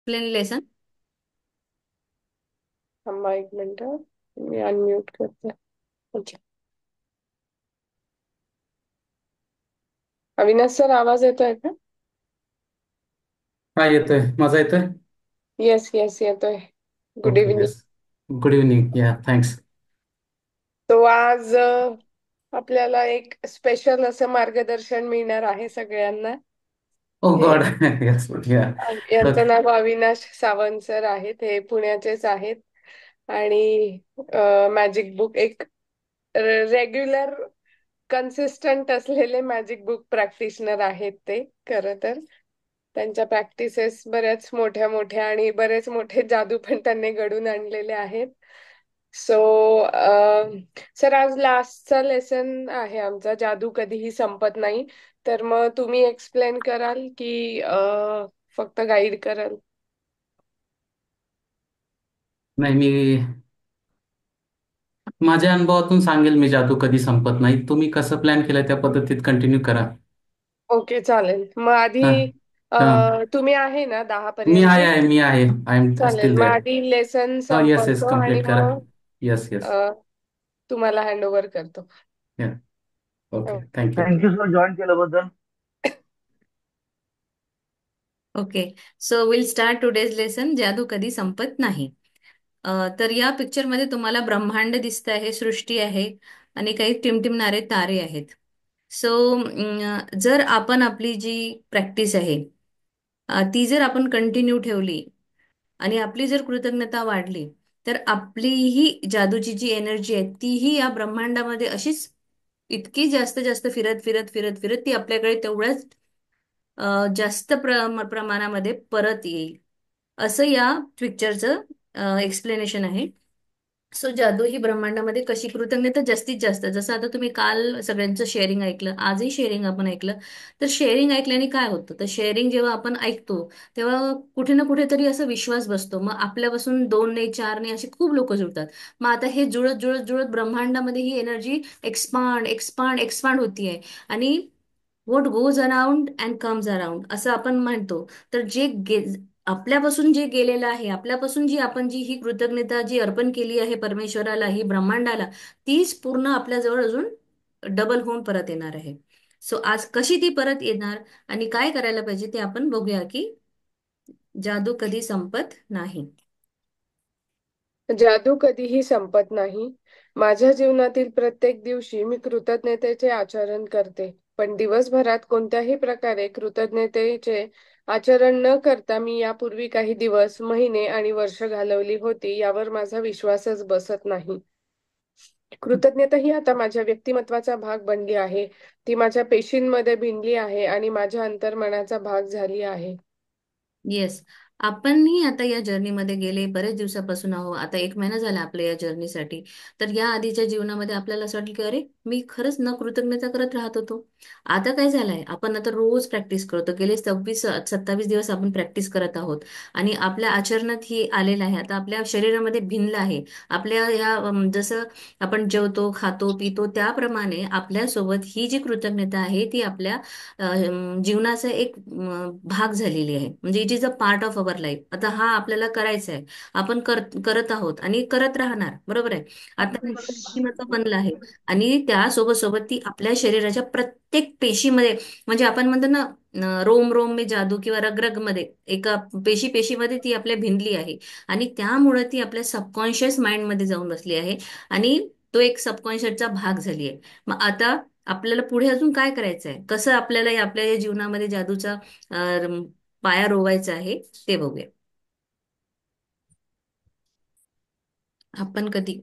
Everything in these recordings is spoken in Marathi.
Explain lesson. थांबा एक मिनिट. मी अनम्यूट करते. अच्छा. अविनाश सर, आवाज येतोय का? हा येतोय. माझा येतोय. येस येस, येतोय. Good okay. Evening. Yes. Good evening. या थँक्स. तो आज आपल्याला एक स्पेशल असं मार्गदर्शन मिळणार आहे सगळ्यांना. ओ हे गॉड. यस. या. यांचं ओके. नाव अविनाश सावंत सर आहेत. हे पुण्याचेच आहेत. आणि मॅजिक बुक एक रेग्युलर कन्सिस्टंट असलेले मॅजिक बुक प्रॅक्टिशनर आहेत ते खरं तर. त्यांच्या प्रॅक्टिसेस बऱ्याच मोठ्या मोठ्या आणि बरेच मोठे जादू पण त्यांनी घडून आणलेले आहेत. सो सर, आज लास्टचा लेसन आहे आमचा, जादू कधीही संपत नाही. तर मग तुम्ही एक्सप्लेन कराल की फक्त गाईड कराल? नाही, मी माझ्या अनुभवातून सांगेल. मी जादू कधी संपत नाही. तुम्ही कसं प्लॅन केलं त्या पद्धतीत कंटिन्यू करा. ओके, चालेल. मग आधी हा. हा. तुम्ही आहे ना 10 मी पर्यंत? मी आहे. आय एम चालेल, स्टील मग देअर. आधी लेसन हो, येस येस, संपवतो आणि कम्प्लीट करा. मग येस येस. अ, तुम्हाला हँड करतो. या. ओके. हो. थँक्यू. थँक्यू सर जॉईन केल्याबद्दल. Okay. So will start today's lesson. जादू कधी संपत नाही. तर या पिक्चरमध्ये तुम्हाला ब्रह्मांड दिसत आहे, सृष्टी आहे आणि काही टिमटिमणारे तारे आहेत. सो जर आपण आपली जी प्रॅक्टिस आहे ती जर आपण कंटिन्यू ठेवली आणि आपली जर कृतज्ञता वाढली, तर आपली ही जादूची जी एनर्जी आहे तीही या ब्रह्मांडामध्ये अशीच इतकी जास्त जास्त फिरत फिरत फिरत फिरत ती आपल्याकडे तेवढ्याच जास्त प्रमाणामध्ये परत येईल. असं या पिक्चरचं एक्सप्लेनेशन आहे. सो जादू ही ब्रह्मांडामध्ये कशी कृतज्ञता जास्तीत जास्त, जसं आता तुम्ही काल सगळ्यांचं शेअरिंग ऐकलं, आजही शेअरिंग आपण ऐकलं. तर शेअरिंग ऐकल्याने काय होतं, तर शेअरिंग जेव्हा आपण ऐकतो तेव्हा कुठे ना कुठेतरी असा विश्वास बसतो. मग आपल्यापासून दोन नाही, चार नाही, असे खूप लोक जुळतात. मग आता हे जुळत जुळत जुळत ब्रह्मांडामध्ये ही एनर्जी एक्सपांड एक्सपांड एक्सपांड होतीये. आणि what goes around and comes around असं आपण म्हणतो. तर आपल्यापासून जे गेलेलं आहे, आपल्यापासून जी ही कृतज्ञता जी अर्पण केली आहे परमेश्वराला, ही ब्रह्मांडाला, तीच पूर्ण आपल्याजवळ अजून डबल होऊन परत येणार आहे. सो आज कशी ती परत येणार आणि काय करायला पाहिजे ते आपण बघूया की जादू कधी संपत नाही. जादू कधीही संपत नाही. माझ्या जीवनातील प्रत्येक दिवशी मी कृतज्ञतेचे आचरण करते. पण दिवसभरात कोणत्याही प्रकारे कृतज्ञतेचे आचरण न करता मी यापूर्वी काही दिवस, महिने आणि वर्ष घालवली होती, यावर माझा विश्वासच बसत नाही. कृतज्ञता ही आता माझ्या व्यक्तिमत्वाचा भाग बनली आहे. ती माझ्या पेशींमध्ये भिनली आहे आणि माझ्या अंतर्मनाचा भाग झाली आहे. येस. आपणही आता या जर्नीमध्ये गेले बरेच दिवसापासून आहो. आता 1 महिना झाला आपल्या या जर्नीसाठी. तर या आधीच्या जीवनामध्ये आपल्याला असं वाटलं की अरे, मी खरंच न कृतज्ञता करत राहत होतो. आता काय झालंय, आपण आता रोज प्रॅक्टिस करतो. गेले 26-27 दिवस आपण प्रॅक्टिस करत आहोत आणि आपल्या आचरणात ही आलेलं आहे. आता आपल्या शरीरामध्ये भिनलं आहे. आपल्या ह्या जसं आपण जेवतो, खातो, पितो, त्याप्रमाणे आपल्यासोबत ही जी कृतज्ञता आहे ती आपल्या जीवनाचा एक भाग झालेली आहे. म्हणजे it is a part of our life. आता हा आपल्याला करायचा आहे. आपण करत आहोत आणि करत राहणार. बरोबर आहे. आता हे आपलं व्यक्तिमत्व बनलं आहे आणि त्यासोबत सोबत ती आपल्या शरीराच्या प्रत्येक पेशीमध्ये, म्हणजे आपण म्हणतो ना रोम रोम में जादू, किंवा रग रग मध्ये, एका पेशी पेशीमध्ये ती आपल्या भिनली आहे. आणि त्यामुळे ती आपल्या सबकॉन्शियस माइंड मध्ये जाऊन बसली आहे आणि तो एक सबकॉन्शियसचा भाग झाली आहे. मग आता आपल्याला पुढे अजून काय करायचं आहे, कसं आपल्याला आपल्या या जीवनामध्ये जादूचा पाया रोवायचा आहे ते बघूया. आपण कधी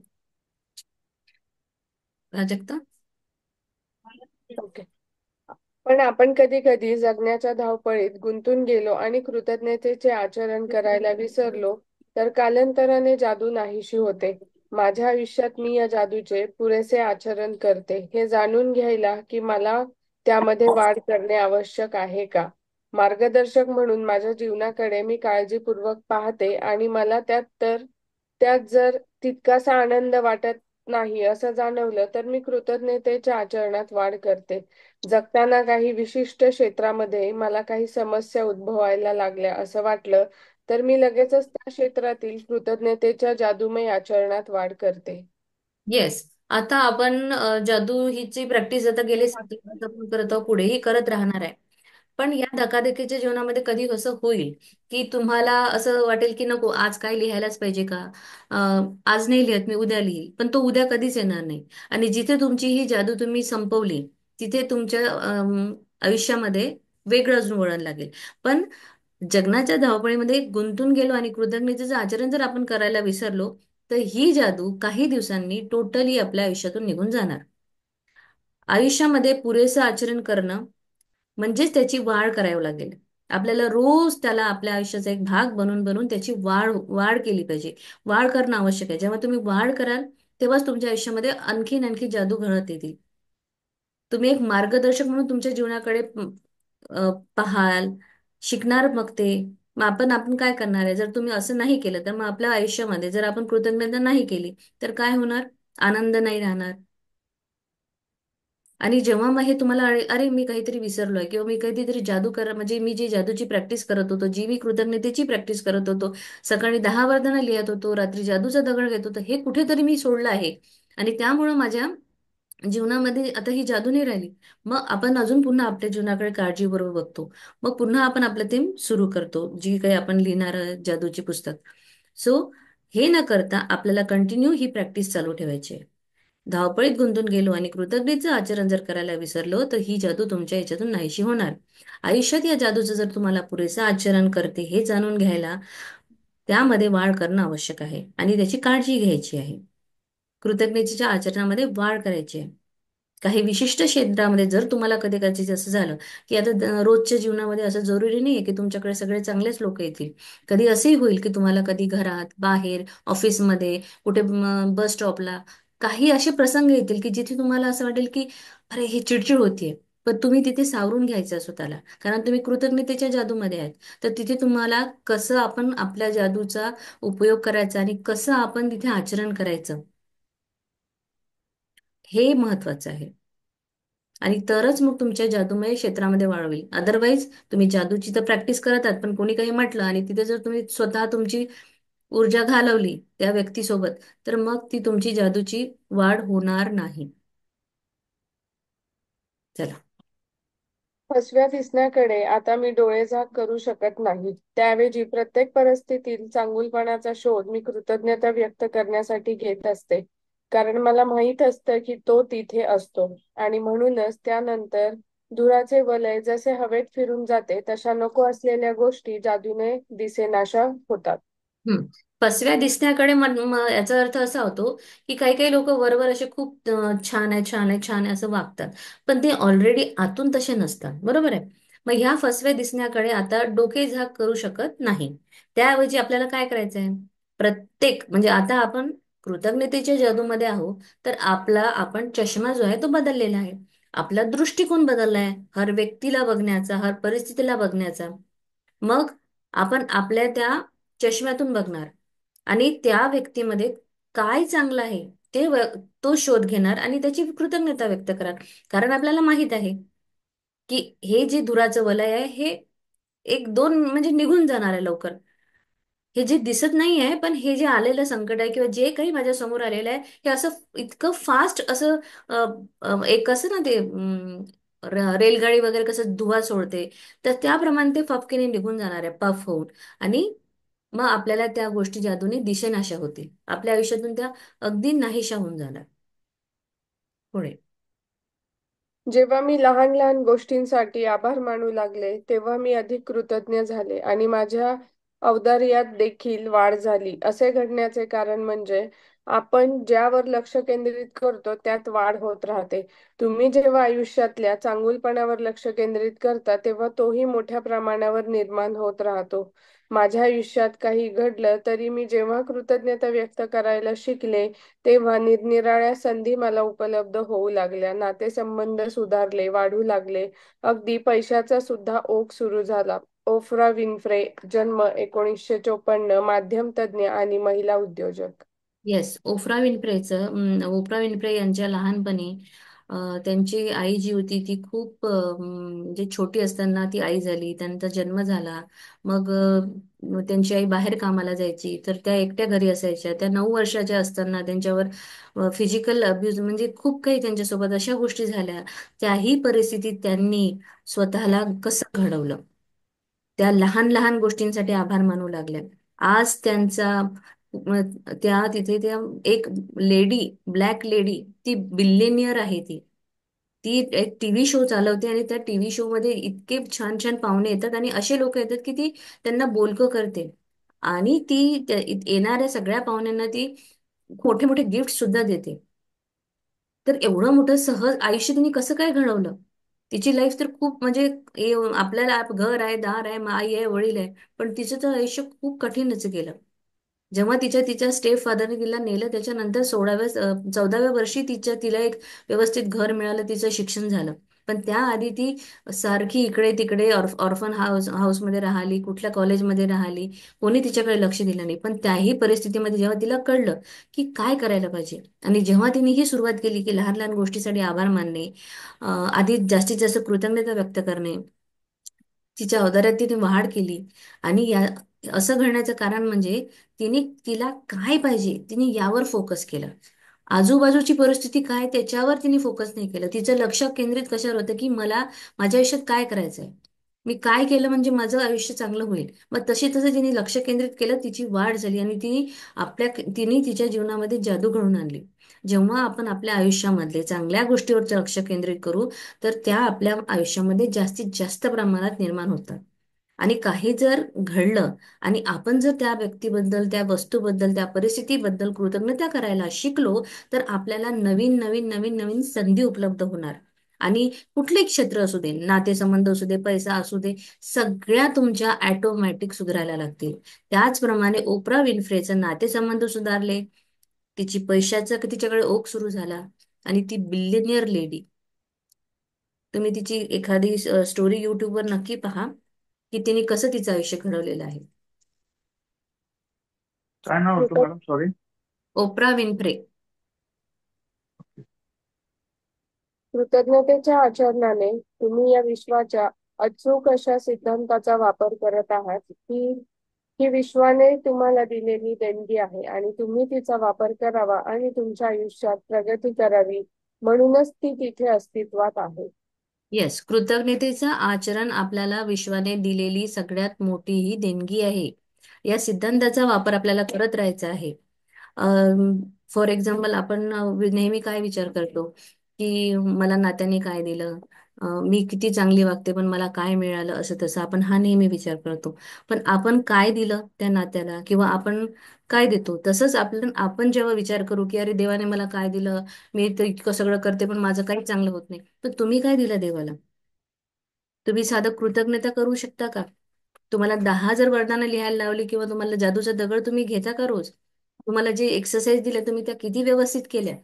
प्राजक्ता. ओके. पण आपण कधी कधी जगण्याच्या धावपळीत गुंतून गेलो आणि कृतज्ञतेचे आचरण करायला विसरलो, तर कालांतराने जादू नाहीशी होते. माझ्या आयुष्यात मी या जादूचे पुरेसे आचरण करते हे जाणून घ्यायला की मला त्यामध्ये वाढ करणे आवश्यक आहे का? मार्गदर्शक म्हणून माझ्या जीवनाकडे मी काळजीपूर्वक पाहते आणि मला त्यात जर तितकासा आनंद वाटत नाही असं जाणवलं, तर मी कृतज्ञतेच्या आचरणात वाढ करते. जगताना काही विशिष्ट क्षेत्रामध्ये मला काही समस्या उद्भवायला लागल्या असं वाटलं, तर मी लगेचच त्या क्षेत्रातील कृतज्ञतेच्या जादूमय आचरणात वाढ करते. येस. आता आपण जादू हिची प्रॅक्टिस आता गेले 7 वर्ष आपण करत आहोत, पुढेही करत राहणार आहे. पण या धकाधकीच्या जीवनामध्ये कधी असं होईल की तुम्हाला असं वाटेल की नको आज काय लिहायलाच पाहिजे का, आज नाही लिहत मी उद्या लिहील, पण तो उद्या कधीच येणार नाही. आणि जिथे तुमची ही जादू तुम्ही संपवली तिथे तुमच्या आयुष्यामध्ये वेगळं अजून वळण लागेल. पण जगण्याच्या धावपळीमध्ये गुंतून गेलो आणि कृतज्ञतेचं आचरण जर आपण करायला विसरलो तर ही जादू काही दिवसांनी टोटली आपल्या आयुष्यातून निघून जाणार. आयुष्यामध्ये पुरेसं आचरण करणं म्हणजेच त्याची वाढ करावी लागेल. आपल्याला रोज त्याला आपल्या आयुष्याचा एक भाग बनवून बनवून त्याची वाढ वाढ केली पाहिजे. वाढ करणं आवश्यक आहे. जेव्हा तुम्ही वाढ कराल तेव्हाच तुमच्या आयुष्यामध्ये आणखीन आणखी जादू घडत येतील. तुम्ही एक मार्गदर्शक म्हणून तुमच्या जीवनाकडे पाहाल, शिकणार मग ते. मग आपण काय करणार आहे, जर तुम्ही असं नाही केलं तर मग आपल्या आयुष्यामध्ये जर आपण कृतज्ञता नाही केली तर काय होणार? आनंद नाही राहणार. आणि जेव्हा मग हे तुम्हाला अरे अरे, मी काहीतरी विसरलोय किंवा मी काहीतरी जादू कर म्हणजे मी जी जादूची प्रॅक्टिस करत होतो, जी मी कृतज्ञतेची प्रॅक्टिस करत होतो, सकाळी 10 वरदानं लिहित होतो, रात्री जादूचा दगड घेत होतो, हे कुठेतरी मी सोडलं आहे. आणि त्यामुळं माझ्या जीवनामध्ये आता ही जादू नाही राहिली. मग आपण अजून पुन्हा आपल्या जीवनाकडे काळजीबरोबर बघतो. मग पुन्हा आपण आपलं ते सुरू करतो, जी काही आपण लिहिणार जादूची पुस्तक. सो हे न करता आपल्याला कंटिन्यू ही प्रॅक्टिस चालू ठेवायची आहे. धावपळीत गुंतून गेलो आणि कृतज्ञतेचं आचरण जर करायला विसरलो तर ही जादू तुमच्या याच्यातून नाहीशी होणार. आयुष्यात या जादूचं जर तुम्हाला पुरेसं आचरण करते हे जाणून घ्यायला त्यामध्ये वाढ करणं आवश्यक आहे आणि त्याची काळजी घ्यायची आहे. कृतज्ञतेच्या आचरणामध्ये वाढ करायची आहे. काही विशिष्ट क्षेत्रामध्ये जर तुम्हाला कधी कधी असं झालं की आता रोजच्या जीवनामध्ये असं जरुरी नाहीये की तुमच्याकडे सगळे चांगलेच लोक येतील. कधी असंही होईल की तुम्हाला कधी घरात, बाहेर, ऑफिसमध्ये, कुठे बस स्टॉपला काही असे प्रसंग येतील की जिथे तुम्हाला असं वाटेल की अरे ही चिडचिड होतीये. पण तुम्ही तिथे सावरून घ्यायचं स्वतःला, कारण तुम्ही कृतज्ञतेच्या जादूमध्ये आहेत. तर तिथे तुम्हाला कसं आपण आपल्या जादूचा उपयोग करायचा आणि कसं आपण तिथे आचरण करायचं हे महत्वाचं आहे. आणि तरच मग तुमच्या जादूमय क्षेत्रामध्ये वाढ होईल. अदरवाईज तुम्ही जादूची तर प्रॅक्टिस करत आहात पण कोणी काही म्हटलं आणि तिथे जर तुम्ही स्वतः तुमची ऊर्जा घालवली त्या व्यक्तीसोबत तर मग ती तुमची जादूची वाढ होणार नाही. चला. फसव्या दिसण्याकडे आता मी डोळेझाक करू शकत नाही. त्याऐवजी प्रत्येक परिस्थितीत चांगुलपणाचा शोध मी कृतज्ञता व्यक्त करण्यासाठी घेत असते. कारण मला माहीत असतं की तो तिथे असतो आणि म्हणूनच त्यानंतर धुराचे वलय जसे हवेत फिरून जाते तशा नको असलेल्या गोष्टी जादूने दिसेनाशा होतात. हम्म. फसव्या दिसण्याकडे याचा अर्थ असा होतो की काही काही लोक वरवर असे खूप छान आहे, छान आहे, छान आहे असं वागतात. पण ते ऑलरेडी आतून तसे नसतात. बरोबर आहे. मग ह्या फसव्या दिसण्याकडे आता डोके झाक करू शकत नाही. त्याऐवजी आपल्याला काय करायचं आहे? प्रत्येक म्हणजे आता आपण कृतज्ञतेच्या जादूमध्ये आहोत तर आपण चष्मा जो आहे तो बदललेला आहे. आपला दृष्टिकोन बदलला आहे हर व्यक्तीला बघण्याचा, हर परिस्थितीला बघण्याचा. मग आपण आपल्या त्या चष्म्यातून बघणार आणि त्या व्यक्तीमध्ये काय चांगलं आहे तो शोध घेणार आणि त्याची कृतज्ञता व्यक्त करार. कारण आपल्याला माहित आहे की हे जे धुराचं वलय आहे हे एक दोन म्हणजे निघून जाणार आहे लवकर. हे जे दिसत नाही आहे पण हे जे आलेलं संकट आहे किंवा जे काही माझ्या समोर आलेलं आहे हे असं इतकं फास्ट असं अ, एक कसं ना ते रेलगाडी वगैरे कसं धुवा सोडते तर त्याप्रमाणे ते फपकेने निघून जाणार आहे, पफ होऊन. आणि मग आपल्याला त्या गोष्टी जादूने दिसेनाशा होतील, आपल्या आयुष्यातून त्या अगदी नाहीशा होऊन जाणार. पुढे. जेव्हा मी लहान लहान गोष्टींसाठी आभार मानू लागले, तेव्हा मी अधिक कृतज्ञ झाले आणि माझ्या औदार्यात देखील वाढ झाली. असे घडण्याचे कारण म्हणजे आपण ज्यावर लक्ष केंद्रित करतो त्यात वाढ होत राहते. तुम्ही जेव्हा आयुष्यातल्या चांगुलपणावर लक्ष केंद्रित करता, तेव्हा तोही मोठ्या प्रमाणावर निर्माण होत राहतो. माझ्या आयुष्यात काही घडलं तरी मी जेव्हा कृतज्ञता व्यक्त करायला शिकले, तेव्हा निरनिराळ्या संधी मला उपलब्ध होऊ लागल्या. नातेसंबंध सुधारले, वाढू लागले. अगदी पैशाचा सुद्धा ओघ सुरू झाला. ओफ्रा विन्फ्रे, जन्म 1954, माध्यम तज्ञ आणि महिला उद्योजक. येस. ओप्रा विन्फ्रे यांच्या लहानपणी त्यांची आई जी होती ती खूप म्हणजे छोटी असताना ती आई झाली, त्यांचा जन्म झाला. मग त्यांची आई बाहेर कामाला जायची, तर त्या एकट्या घरी असायच्या. त्या 9 वर्षाच्या असताना त्यांच्यावर फिजिकल अब्युज म्हणजे खूप काही त्यांच्यासोबत अशा गोष्टी झाल्या. त्याही परिस्थितीत त्यांनी स्वतःला कसं घडवलं, त्या लहान लहान गोष्टींसाठी आभार मानू लागल्या. आज त्या तिथे त्या एक लेडी, ब्लॅक लेडी, ती बिल्लेनियर आहे. ती ती एक टीव्ही शो चालवते आणि त्या टीव्ही शो मध्ये इतके छान छान पाहुणे येतात आणि असे लोक येतात की ती त्यांना बोलकं करते. आणि येणाऱ्या सगळ्या पाहुण्यांना ती मोठे मोठे गिफ्ट सुद्धा देते. तर एवढं मोठं सहज आयुष्य तिने कसं काय घडवलं? तिची लाईफ तर खूप म्हणजे आपल्याला घर आहे, दार आहे, आई आहे, वडील आहे, पण तिचं तर आयुष्य खूप कठीणच गेलं. जेव्हा तिच्या तिच्या स्टेप फादरने तिला नेलं, त्याच्यानंतर 14व्या 14व्या वर्षी तिला एक व्यवस्थित घर मिळालं, तिचं शिक्षण झालं. पण त्याआधी ती सारखी इकडे तिकडे ऑर्फन हाऊसमध्ये राहिली, कुठल्या कॉलेजमध्ये राहिली. कोणी तिच्याकडे लक्ष दिलं नाही. पण त्याही परिस्थितीमध्ये जेव्हा तिला कळलं की काय करायला पाहिजे, आणि जेव्हा तिने ही सुरुवात केली की लहान लहान गोष्टीसाठी आभार मानणे, आधी जास्तीत जास्त कृतज्ञता व्यक्त करणे, तिच्या अवतारात तिने वाढ केली. आणि असं घडण्याचं कारण म्हणजे तिला काय पाहिजे तिने यावर फोकस केलं. आजूबाजूची परिस्थिती काय त्याच्यावर तिने फोकस नाही केलं. तिचं लक्ष केंद्रित कशावर होतं की मला माझ्या आयुष्यात काय करायचंय, मी काय केलं म्हणजे माझं आयुष्य चांगलं होईल. मग तशी तसं तिने लक्ष केंद्रित केलं, तिची वाढ झाली आणि तिने तिच्या जीवनामध्ये जादू घडवून आणली. जेव्हा आपण आपल्या आयुष्यामधले चांगल्या गोष्टीवर लक्ष केंद्रित करू, तर त्या आपल्या आयुष्यामध्ये जास्तीत जास्त प्रमाणात निर्माण होतात. आणि काही जर घडलं आणि आपण जर त्या व्यक्तीबद्दल, त्या वस्तूबद्दल, त्या परिस्थितीबद्दल कृतज्ञता करायला शिकलो, तर आपल्याला नवीन नवीन नवीन नवीन संधी उपलब्ध होणार. आणि कुठलेही क्षेत्र असू दे, नातेसंबंध असू दे, पैसा असू दे, सगळ्या तुमच्या ऑटोमॅटिक सुधारायला लागतील. त्याचप्रमाणे ओप्रा विन्फ्रेचं नातेसंबंध सुधारले, तिच्याकडे ओघ सुरू झाला, आणि ती बिलियनियर लेडी, तुम्ही तिची एखादी स्टोरी युट्यूबवर नक्की पहा की तिने कसं तिचं आयुष्य घडवलेलं आहे. काय नाव होतं कृतज्ञ मॅडम? सॉरी. ओप्रा विन्फ्रे. कृतज्ञतेच्या आचरणाने तुम्ही या विश्वाच्या अचूक अशा सिद्धांताचा वापर करत आहात, ही विश्वाने तुम्हाला दिलेली देणगी आहे आणि तुम्ही तिचा वापर करावा आणि तुमच्या आयुष्यात प्रगती करावी, म्हणूनच ती तिथे अस्तित्वात आहे. येस, कृतज्ञतेचं आचरण आपल्याला विश्वाने दिलेली सगळ्यात मोठी ही देणगी आहे. या सिद्धांताचा वापर आपल्याला करत राहायचा आहे. फॉर एक्झाम्पल, आपण नेहमी काय विचार करतो की मला नात्याने काय दिलं, मी किती चांगली वागते पण मला काय मिळालं, असं तसं आपण हा नेहमी विचार करतो. पण आपण काय दिलं त्या नात्याला, किंवा आपण काय देतो, तसंच आपण जेव्हा विचार करू की अरे देवाने मला काय दिलं, मी तर इतकं सगळं करते पण माझं काही चांगलं होत नाही, तर तुम्ही काय दिलं देवाला? तुम्ही साधं कृतज्ञता करू शकता का? तुम्हाला 10 जर वरदानं लिहायला लावली किंवा तुम्हाला जादूचा दगड तुम्ही घेता का रोज? तुम्हाला जे एक्सरसाइज दिल्या तुम्ही त्या किती व्यवस्थित केल्या?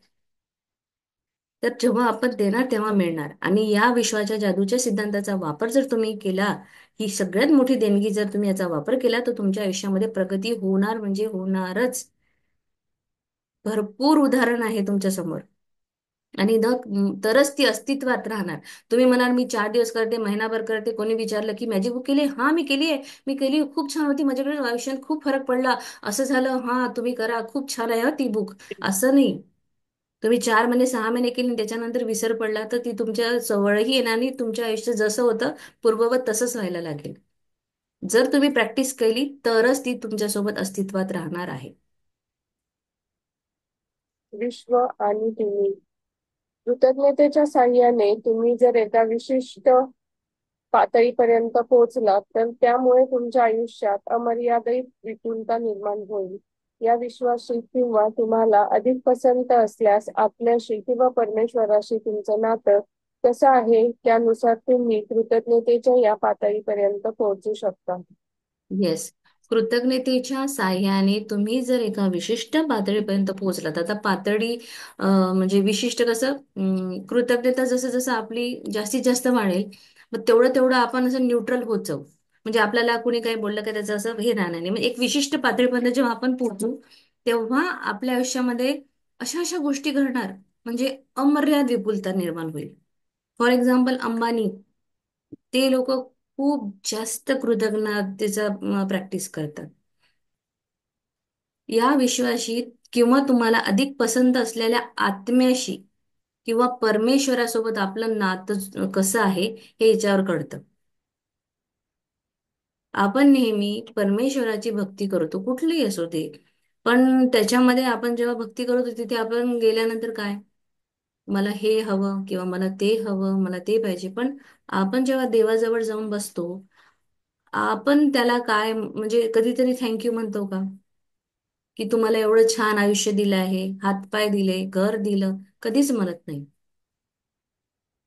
तर जेव्हा आपण देणार तेव्हा मिळणार. आणि या विश्वाच्या जादूच्या सिद्धांताचा वापर जर तुम्ही केला, ही सगळ्यात मोठी देणगी जर तुम्ही याचा वापर केला, तर तुमच्या आयुष्यामध्ये प्रगती होणार म्हणजे होणारच. भरपूर उदाहरण आहे तुमच्या समोर. आणि तरच ती अस्तित्वात राहणार. तुम्ही म्हणाल मी 4 दिवस करते, महिनाभर करते, कोणी विचारलं की मॅजिक बुक केली, हा मी केली आहे, मी केली, खूप छान होती, माझ्याकडे आयुष्यात खूप फरक पडला, असं झालं, हा तुम्ही करा, खूप छान आहे ती बुक. असं नाही. तुम्ही 4 महिने 6 महिने केली आणि त्याच्यानंतर विसर पडला, तर ती तुमच्या जवळही येणार नाही. तुमच्या आयुष्य जसं होतं पूर्ववत तसंच व्हायला लागेल. जर तुम्ही प्रॅक्टिस केली तरच ती तुमच्यासोबत अस्तित्वात राहणार आहे. विश्व आणि तुम्ही. कृतज्ञतेच्या साहाय्याने तुम्ही जर एका विशिष्ट पातळीपर्यंत पोहोचलात, तर त्यामुळे तुमच्या आयुष्यात अमर्यादित विपुलता निर्माण होईल. या विश्वाशी किंवा तुम्हाला अधिक पसंत असल्यास आपल्याशी किंवा परमेश्वराशी तुमचं नातं कसं आहे, त्यानुसार तुम्ही कृतज्ञतेच्या या पातळीपर्यंत पोहोचू शकता. येस, कृतज्ञतेच्या साह्याने तुम्ही जर एका विशिष्ट पातळीपर्यंत पोहोचलात. आता पातळी म्हणजे विशिष्ट कसं, कृतज्ञता जसं जसं आपली जास्तीत जास्त वाढेल, मग तेवढं तेवढं आपण असं न्यूट्रल होत जाऊ. म्हणजे आपल्याला कुणी काही बोललं का त्याचं असं हे राहणार नाही. मग एक विशिष्ट पातळीपर्यंत जेव्हा आपण पोहोचू, तेव्हा आपल्या आयुष्यामध्ये अशा अशा गोष्टी घडणार, म्हणजे अमर्याद विपुलता निर्माण होईल. फॉर एक्झाम्पल, अंबानी, ते लोक खूप जास्त कृतज्ञतेचा प्रॅक्टिस करतात. या विश्वाशी किंवा तुम्हाला अधिक पसंत असलेल्या आत्म्याशी किंवा परमेश्वरासोबत आपलं नातं कसं आहे हे याच्यावर कळतं. आपण नेहमी परमेश्वराची भक्ती करतो, कुठलीही असो ते. पण त्याच्यामध्ये आपण जेव्हा भक्ती करतो तिथे आपण गेल्यानंतर काय, मला हे हवं किंवा मला ते हवं, मला ते पाहिजे. पण आपण जेव्हा देवाजवळ जाऊन बसतो, आपण त्याला काय म्हणजे कधीतरी थँक्यू म्हणतो का? की तुम्हाला एवढं छान आयुष्य दिलं आहे, हातपाय दिले, घर दिलं, कधीच म्हणत नाही.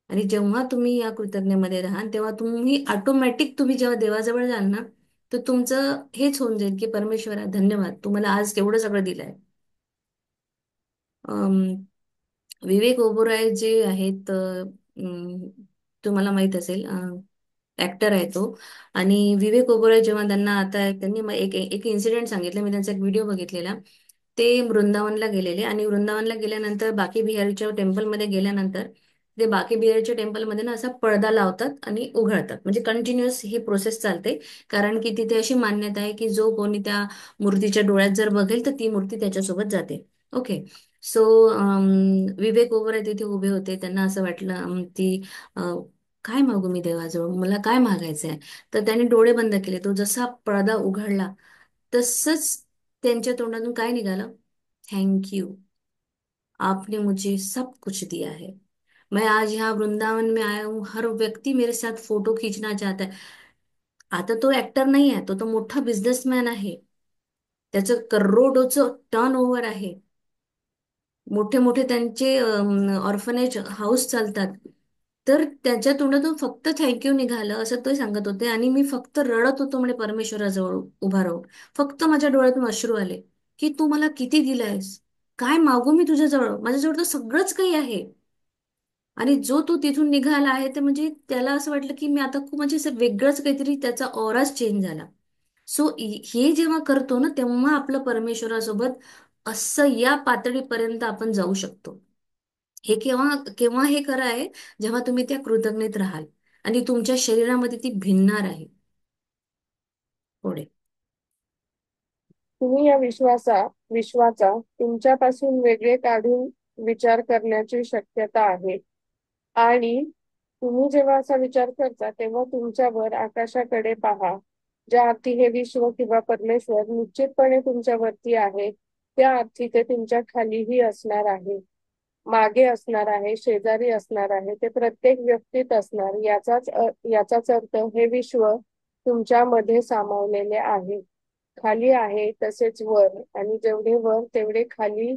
आणि जेव्हा तुम्ही या कृतज्ञतेमध्ये राहाल तेव्हा तुम्ही ऑटोमॅटिक तुम्ही जेव्हा देवाजवळ जाल ना, तर तुमचं हेच होऊन जाईल की परमेश्वरा धन्यवाद, तुम्हाला आज तेवढं सगळं दिलंय. विवेक ओबेरॉय जे आहेत, तुम्हाला माहित असेल, ऍक्टर आहे तो. आणि विवेक ओबेरॉय जेव्हा त्यांना आता त्यांनी एक एक इन्सिडेंट सांगितलं, मी त्यांचा एक व्हिडिओ बघितलेला. ते वृंदावनला गेलेले आणि वृंदावनला गेल्यानंतर बाकी बिहारीच्या टेम्पलमध्ये गेल्यानंतर ते बाकी बिहारीच्या टेम्पलमध्ये ना असा पडदा लावतात आणि उघडतात, म्हणजे कंटिन्युअस ही प्रोसेस चालते. कारण की तिथे अशी मान्यता आहे की जो कोणी त्या मूर्तीच्या डोळ्यात जर बघेल तर ती मूर्ती त्याच्यासोबत जाते. ओके. सो विवेक ओबेरॉय तिथे उभे होते. त्यांना असं वाटलं, काय मागू मी देवाजवळ, मला काय मागायचं आहे. तर त्यांनी डोळे बंद केले. तो जसा पडदा उघडला तसंच त्यांच्या तोंडातून काय निघालं, थैंक यू, आपने मुझे सब कुछ दिया है, मैं आज यहाँ वृंदावन में आया हूँ, हर व्यक्ति मेरे साथ फोटो खींचना चाहता है. आता तो ऍक्टर नाही आहे, तो मोठा बिझनेसमॅन आहे. त्याचं करोडोचं टर्न ओव्हर आहे. मोठे मोठे त्यांचे ऑर्फनेज हाऊस चालतात. तर त्याच्या तोंडातून फक्त थँक्यू निघालं असं ते सांगत होते. आणि मी फक्त रडत होतो म्हणे परमेश्वराजवळ उभा राहून. फक्त माझ्या डोळ्यातून अश्रू आले की तू मला किती दिलंयस, काय मागू मी तुझ्याजवळ, माझ्याजवळ तर सगळंच काही आहे. आणि जो तो तिथून निघाला आहे ते म्हणजे त्याला असं वाटलं की मी आता खूप म्हणजे असं वेगळंच काहीतरी, त्याचा ऑराच चेंज झाला. सो हे जेव्हा करतो ना तेव्हा आपलं परमेश्वरासोबत असं या पातळीपर्यंत आपण जाऊ शकतो. हे केव्हा केव्हा हे खरं आहे, जेव्हा तुम्ही त्या कृतज्ञतेत राहाल आणि तुमच्या शरीरामध्ये ती भिनणार आहे. पुढे. तुम्ही या विश्वाचा तुमच्यापासून वेगळे काढून विचार करण्याची शक्यता आहे. आणि तुम्ही जेव्हा असा विचार करता तेव्हा तुमच्यावर आकाशाकडे पहा. ज्या अर्थी हे विश्व किंवा परमेश्वर निश्चितपणे तुमच्यावरती आहे, त्या अर्थी ते तुमच्या खालीही असणार आहे, मागे असणार आहे, शेजारी असणार आहे, ते प्रत्येक व्यक्तीत असणार. याचाच अर्थ हे विश्व तुमच्यामध्ये सामावलेले आहे. खाली आहे तसेच वर, आणि जेवढे वर तेवढे खाली.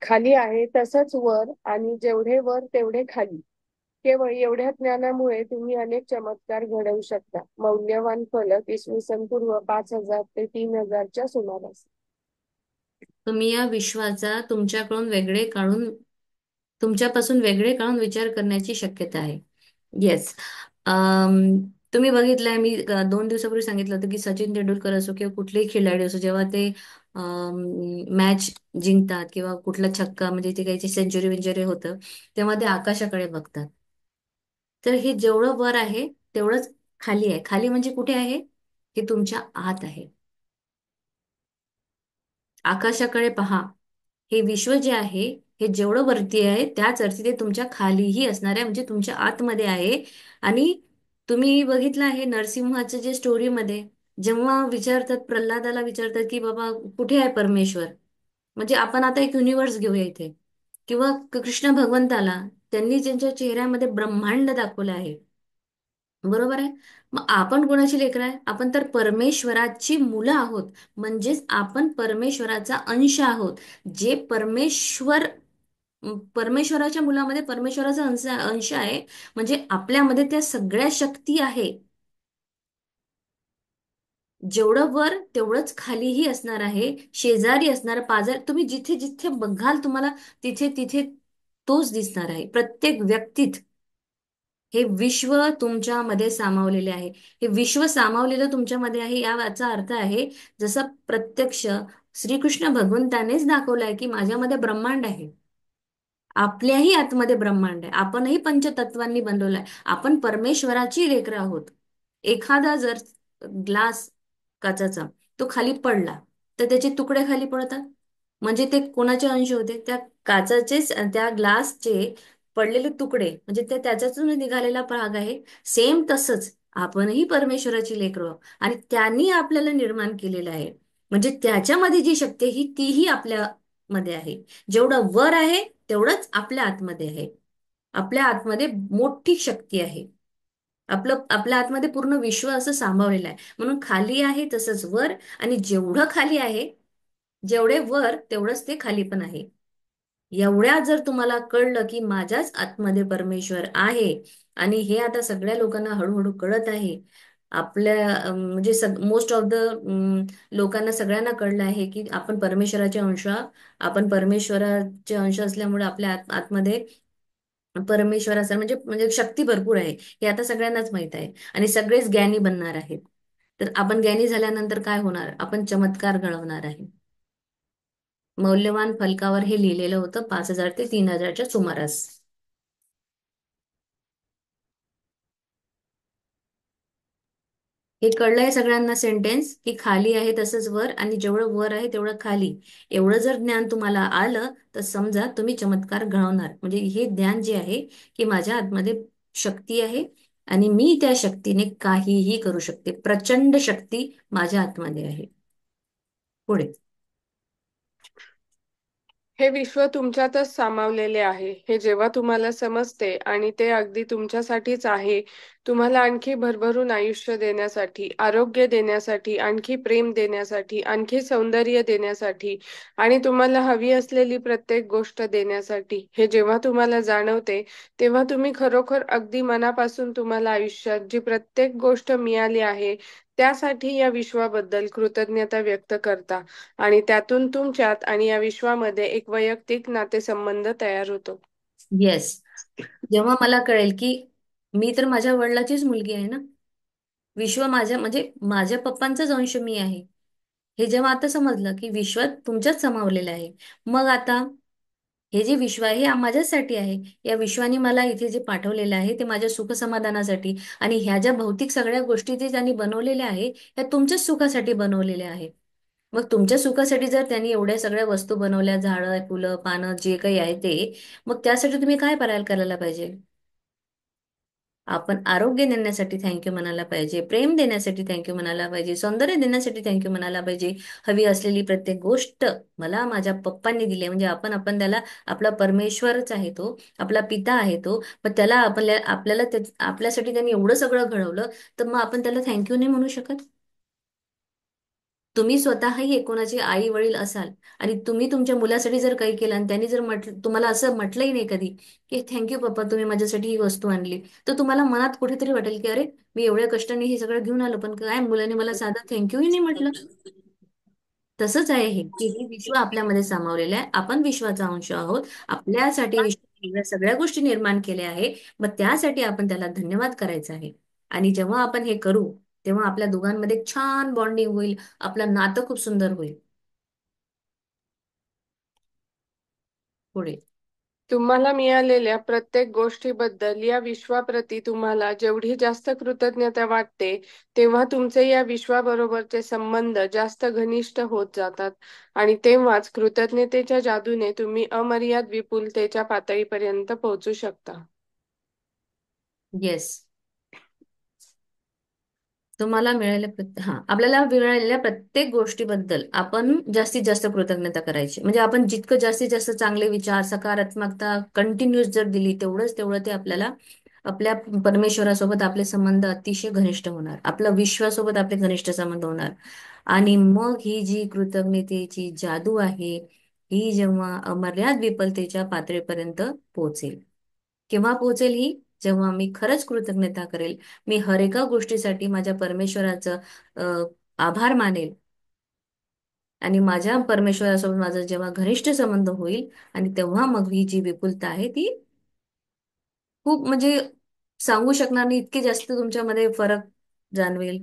खाली आहे तसंच वर, आणि जेवढे वर तेवढे खाली. केवळ एवढ्या ज्ञानामुळे तुम्ही अनेक चमत्कार घडवू शकता. मौल्यवान फलक इसवी सन पूर्व 5,000 ते 3,000च्या सुमारास. तुम्ही या विश्वाचा तुमच्यापासून वेगळे काढून विचार करण्याची शक्यता आहे. येस. तुम्ही बघितलंय, मी 2 दिवसापूर्वी सांगितलं होतं की सचिन तेंडुलकर असो किंवा कुठलेही खेळाडू असो, जेव्हा ते मॅच जिंकतात किंवा कुठला छक्का म्हणजे ते काही सेंचुरी वेंचुरी होतं, तेव्हा ते आकाशाकडे बघतात. तर हे जेवढं वर आहे तेवढंच खाली आहे. खाली म्हणजे कुठे आहे, हे तुमच्या आत आहे. आकाशाकडे पहा. हे विश्व जे आहे, हे जेवढं वरती आहे त्याच अर्थी ते तुमच्या खालीही असणार आहे, म्हणजे तुमच्या आतमध्ये आहे. आणि तुम्ही बघितलं आहे नरसिंहाचं जे स्टोरीमध्ये, जेव्हा विचारतात, प्रल्हादाला विचारतात की बाबा कुठे आहे परमेश्वर. म्हणजे आपण आता एक युनिव्हर्स घेऊया इथे, किंवा कृष्ण भगवंताला त्यांनी त्यांच्या चेहऱ्यामध्ये ब्रह्मांड दाखवलं आहे. बरोबर आहे. मग आपण कोणाची लेकरं आहे, आपण तर परमेश्वराची मुलं आहोत. म्हणजेच आपण परमेश्वराचा अंश आहोत. जे परमेश्वराच्या मुलामध्ये परमेश्वराचा अंश अंश आहे. म्हणजे आपल्यामध्ये त्या सगळ्या शक्ती आहे. जेवढं वर तेवढंच खालीही असणार आहे, शेजारी असणार, पाजार, तुम्ही जिथे जिथे बघाल तुम्हाला तिथे तिथे तोच दिसणार आहे, प्रत्येक व्यक्तीत. हे विश्व तुमच्यामध्ये सामावलेले आहे. हे विश्व सामावलेलं तुमच्यामध्ये आहे याचा अर्थ आहे, जसं प्रत्यक्ष श्रीकृष्ण भगवंतानेच दाखवलाय की माझ्यामध्ये ब्रह्मांड आहे. आपल्याही आतमध्ये ब्रह्मांड आहे. आपणही पंचतत्वांनी बनलेलो आहे. आपण परमेश्वराची लेकरं आहोत. एखादा जर ग्लास काचाचा तो खाली पडला तर त्याचे तुकडे खाली पडतात. म्हणजे ते कोणाचे अंश होते? त्या काचाचेच, त्या ग्लासचे पडलेले तुकडे, म्हणजे ते त्याच्यातून निघालेला भाग आहे. सेम तसंच आपणही परमेश्वराची लेकरं आहोत आणि त्यांनी आपल्याला निर्माण केलेलं आहे. म्हणजे त्याच्यामध्ये जी शक्ती आहे तीही आपल्या मध्ये आहे. जेवढं वर आहे तेवढंच आपल्या आतमध्ये आहे. आपल्या आतमध्ये मोठी शक्ती आहे. आपल्या आतमध्ये पूर्ण विश्व असं सामावलेलं आहे. म्हणून खाली आहे तसंच वर, आणि जेवढं खाली आहे, जेवढे वर तेवढंच ते खाली पण आहे. एवढ्या जर तुम्हाला कळलं की माझ्याच आतमध्ये परमेश्वर आहे, आणि हे आता सगळ्या लोकांना हळूहळू कळत आहे. आपल्या म्हणजे मोस्ट ऑफ द लोकांना सगळ्यांना कळलं आहे की आपण परमेश्वराचे अंश आहोत. आपण परमेश्वराचे अंश असल्यामुळे आपल्या आतमध्ये परमेश्वराचा म्हणजे म्हणजे शक्ती भरपूर आहे. हे आता सगळ्यांनाच माहित आहे आणि सगळेच ज्ञानी बनणार आहेत. तर आपण ज्ञानी झाल्यानंतर काय होणार? आपण चमत्कार घडवणार आहे. मौल्यवान फलकावर हे लिहिलेलं होतं 5,000 ते 3,000च्या सुमारास. हे कळलंय सगळ्यांना सेंटेन्स, की खाली आहे तसंच वर, आणि जेवढं वर आहे तेवढं खाली. एवढं जर ज्ञान तुम्हाला आलं तर समजा तुम्ही चमत्कार घडवणार. म्हणजे हे ज्ञान जे आहे की माझ्या आतमध्ये शक्ती आहे आणि मी त्या शक्तीने काहीही करू शकते. प्रचंड शक्ती माझ्या आतमध्ये आहे. पुढे. हे विश्व तुमच्यातच सामावलेले आहे हे जेव्हा तुम्हाला समजते आणि ते अगदी तुमच्यासाठीच आहे, तुम्हाला आणखी भरभरून आयुष्य देण्यासाठी, आरोग्य देण्यासाठी, आणखी प्रेम देण्यासाठी, आणखी सौंदर्य देण्यासाठी आणि तुम्हाला हवी असलेली प्रत्येक गोष्ट देण्यासाठी, हे जेव्हा तुम्हाला जाणवते, तेव्हा तुम्ही खरोखर अगदी मनापासून तुम्हाला आयुष्यात जी प्रत्येक गोष्ट मिळाली आहे त्यासाठी या विश्वाबद्दल कृतज्ञता व्यक्त करता आणि त्यातून तुमच्यात आणि या विश्वामध्ये एक वैयक्तिक नातेसंबंध तयार होतो. येस. जेव्हा मला कळेल की मी तर माझ्या वडिलाचीच मुलगी आहे ना, विश्व माझ्या म्हणजे माझ्या पप्पांचाच अंश मी आहे, हे जेव्हा आता समजलं की विश्वात तुमच्याच समावलेलं आहे, मग आता हे जे विश्व आहे हे माझ्यासाठी आहे. या विश्वाने मला इथे जे पाठवलेलं आहे ते माझ्या सुख समाधानासाठी, आणि ह्या ज्या भौतिक सगळ्या गोष्टी जे त्यांनी बनवलेल्या आहे ह्या तुमच्याच सुखासाठी बनवलेल्या आहे. मग तुमच्या सुखासाठी जर त्यांनी एवढ्या सगळ्या वस्तू बनवल्या, झाडं फुलं पानं जे काही आहे ते, मग त्यासाठी तुम्ही काय करायला पाहिजे? आपण आरोग्य देण्यासाठी थँक्यू म्हणायला पाहिजे, प्रेम देण्यासाठी थँक्यू म्हणायला पाहिजे, सौंदर्य देण्यासाठी थँक्यू म्हणायला पाहिजे. हवी असलेली प्रत्येक गोष्ट मला माझ्या पप्पांनी दिली आहे. म्हणजे आपण त्याला, आपला परमेश्वरच आहे तो, आपला पिता आहे तो. पण त्याला आपल्याला आपल्यासाठी त्यांनी एवढं सगळं घडवलं, तर मग आपण त्याला थँक्यू नाही म्हणू शकत? तुम्ही स्वतःही एक कोणाचे आई वडील असाल, आणि तुम्ही तुमच्या मुलासाठी जर काही केलं आणि त्यांनी जर तुम्हाला असं म्हटलंही नाही कधी की थँक्यू पप्पा तुम्ही माझ्यासाठी ही वस्तू आणली, तर तुम्हाला मनात कुठेतरी वाटेल की अरे, मी एवढ्या कष्टाने हे सगळं घेऊन आलो पण काय मुलाने मला साधा थँक्यूही नाही म्हटलं. तसंच आहे हे, की हे विश्व आपल्यामध्ये सामावलेलं आहे. आपण विश्वाचा अंश आहोत. आपल्यासाठी विश्वाने एवढ्या सगळ्या गोष्टी निर्माण केल्या आहे. मग त्यासाठी आपण त्याला धन्यवाद करायचा आहे. आणि जेव्हा आपण हे करू तेव्हा आपल्या दोघांमध्ये एक छान बॉन्डिंग होईल. आपलं नातं खूप सुंदर होईल. पुढे. तुम्हाला मिळालेल्या प्रत्येक गोष्टीबद्दल या विश्वाप्रती तुम्हाला जेवढी जास्त कृतज्ञता वाटते, तेव्हा तुमचे या विश्वाबरोबरचे संबंध जास्त घनिष्ठ होत जातात आणि तेव्हाच कृतज्ञतेच्या जादूने तुम्ही अमर्याद विपुलतेच्या पातळीपर्यंत पोहोचू शकता. येस. तुम्हाला आपल्याला मिळालेल्या प्रत्येक गोष्टीबद्दल आपण जास्तीत जास्त कृतज्ञता करायची. म्हणजे आपण जितकं जास्तीत जास्त चांगले विचार, सकारात्मकता कंटिन्यूस जर दिली, तेवढं ते आपल्याला आपल्या परमेश्वरासोबत आपले संबंध अतिशय घनिष्ठ होणार. आपल्या विश्वासोबत आपले घनिष्ठ संबंध होणार. आणि मग ही जी कृतज्ञतेची जादू आहे, ही जेव्हा अमर्याद विफलतेच्या पातळीपर्यंत पोहोचेल. केव्हा पोहोचेल ही? जेव्हा मी खरंच कृतज्ञता करेल. मी हर एका गोष्टीसाठी माझ्या परमेश्वराचं अ, आभार मानेल, आणि माझ्या परमेश्वरासोबत माझा जेव्हा घनिष्ठ संबंध होईल, आणि तेव्हा मग ही जी विपुलता आहे ती खूप म्हणजे सांगू शकणार नाही इतके जास्त तुमच्यामध्ये फरक जाणवेल.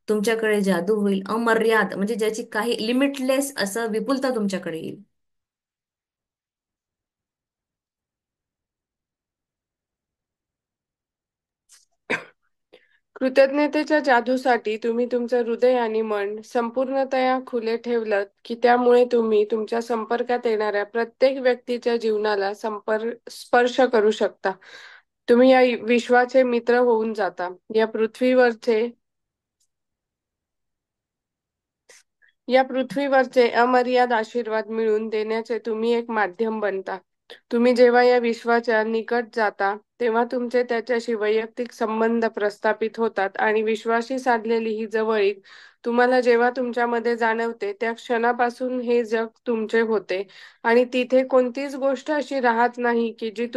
तुमच्याकडे जादू होईल अमर्याद, म्हणजे ज्याची काही लिमिटलेस असं विपुलता तुमच्याकडे येईल. कृतज्ञतेच्या जादूसाठी तुम्ही तुमचं हृदय आणि मन संपूर्णतया खुले ठेवलत की त्यामुळे तुम्ही तुमच्या संपर्कात येणाऱ्या प्रत्येक व्यक्तीच्या जीवनाला स्पर्श करू शकता. तुम्ही या विश्वाचे मित्र होऊन जाता. या पृथ्वीवरचे अमर्याद आशीर्वाद मिळवून देण्याचे तुम्ही एक माध्यम बनता. तुम्ही जेव्हा या विश्वाच्या निकट जाता तेव्हा तुमचे त्याच्याशी वैयक्तिक संबंध प्रस्थापित होतात आणि विश्वाशी साधलेली ही जवळीक तुम्हाला जेव्हा तुमच्यामध्ये जाणवते त्या क्षणापासून हे जग तुमचे होते आणि तिथे कोणतीच गोष्ट अशी राहत नाही की जी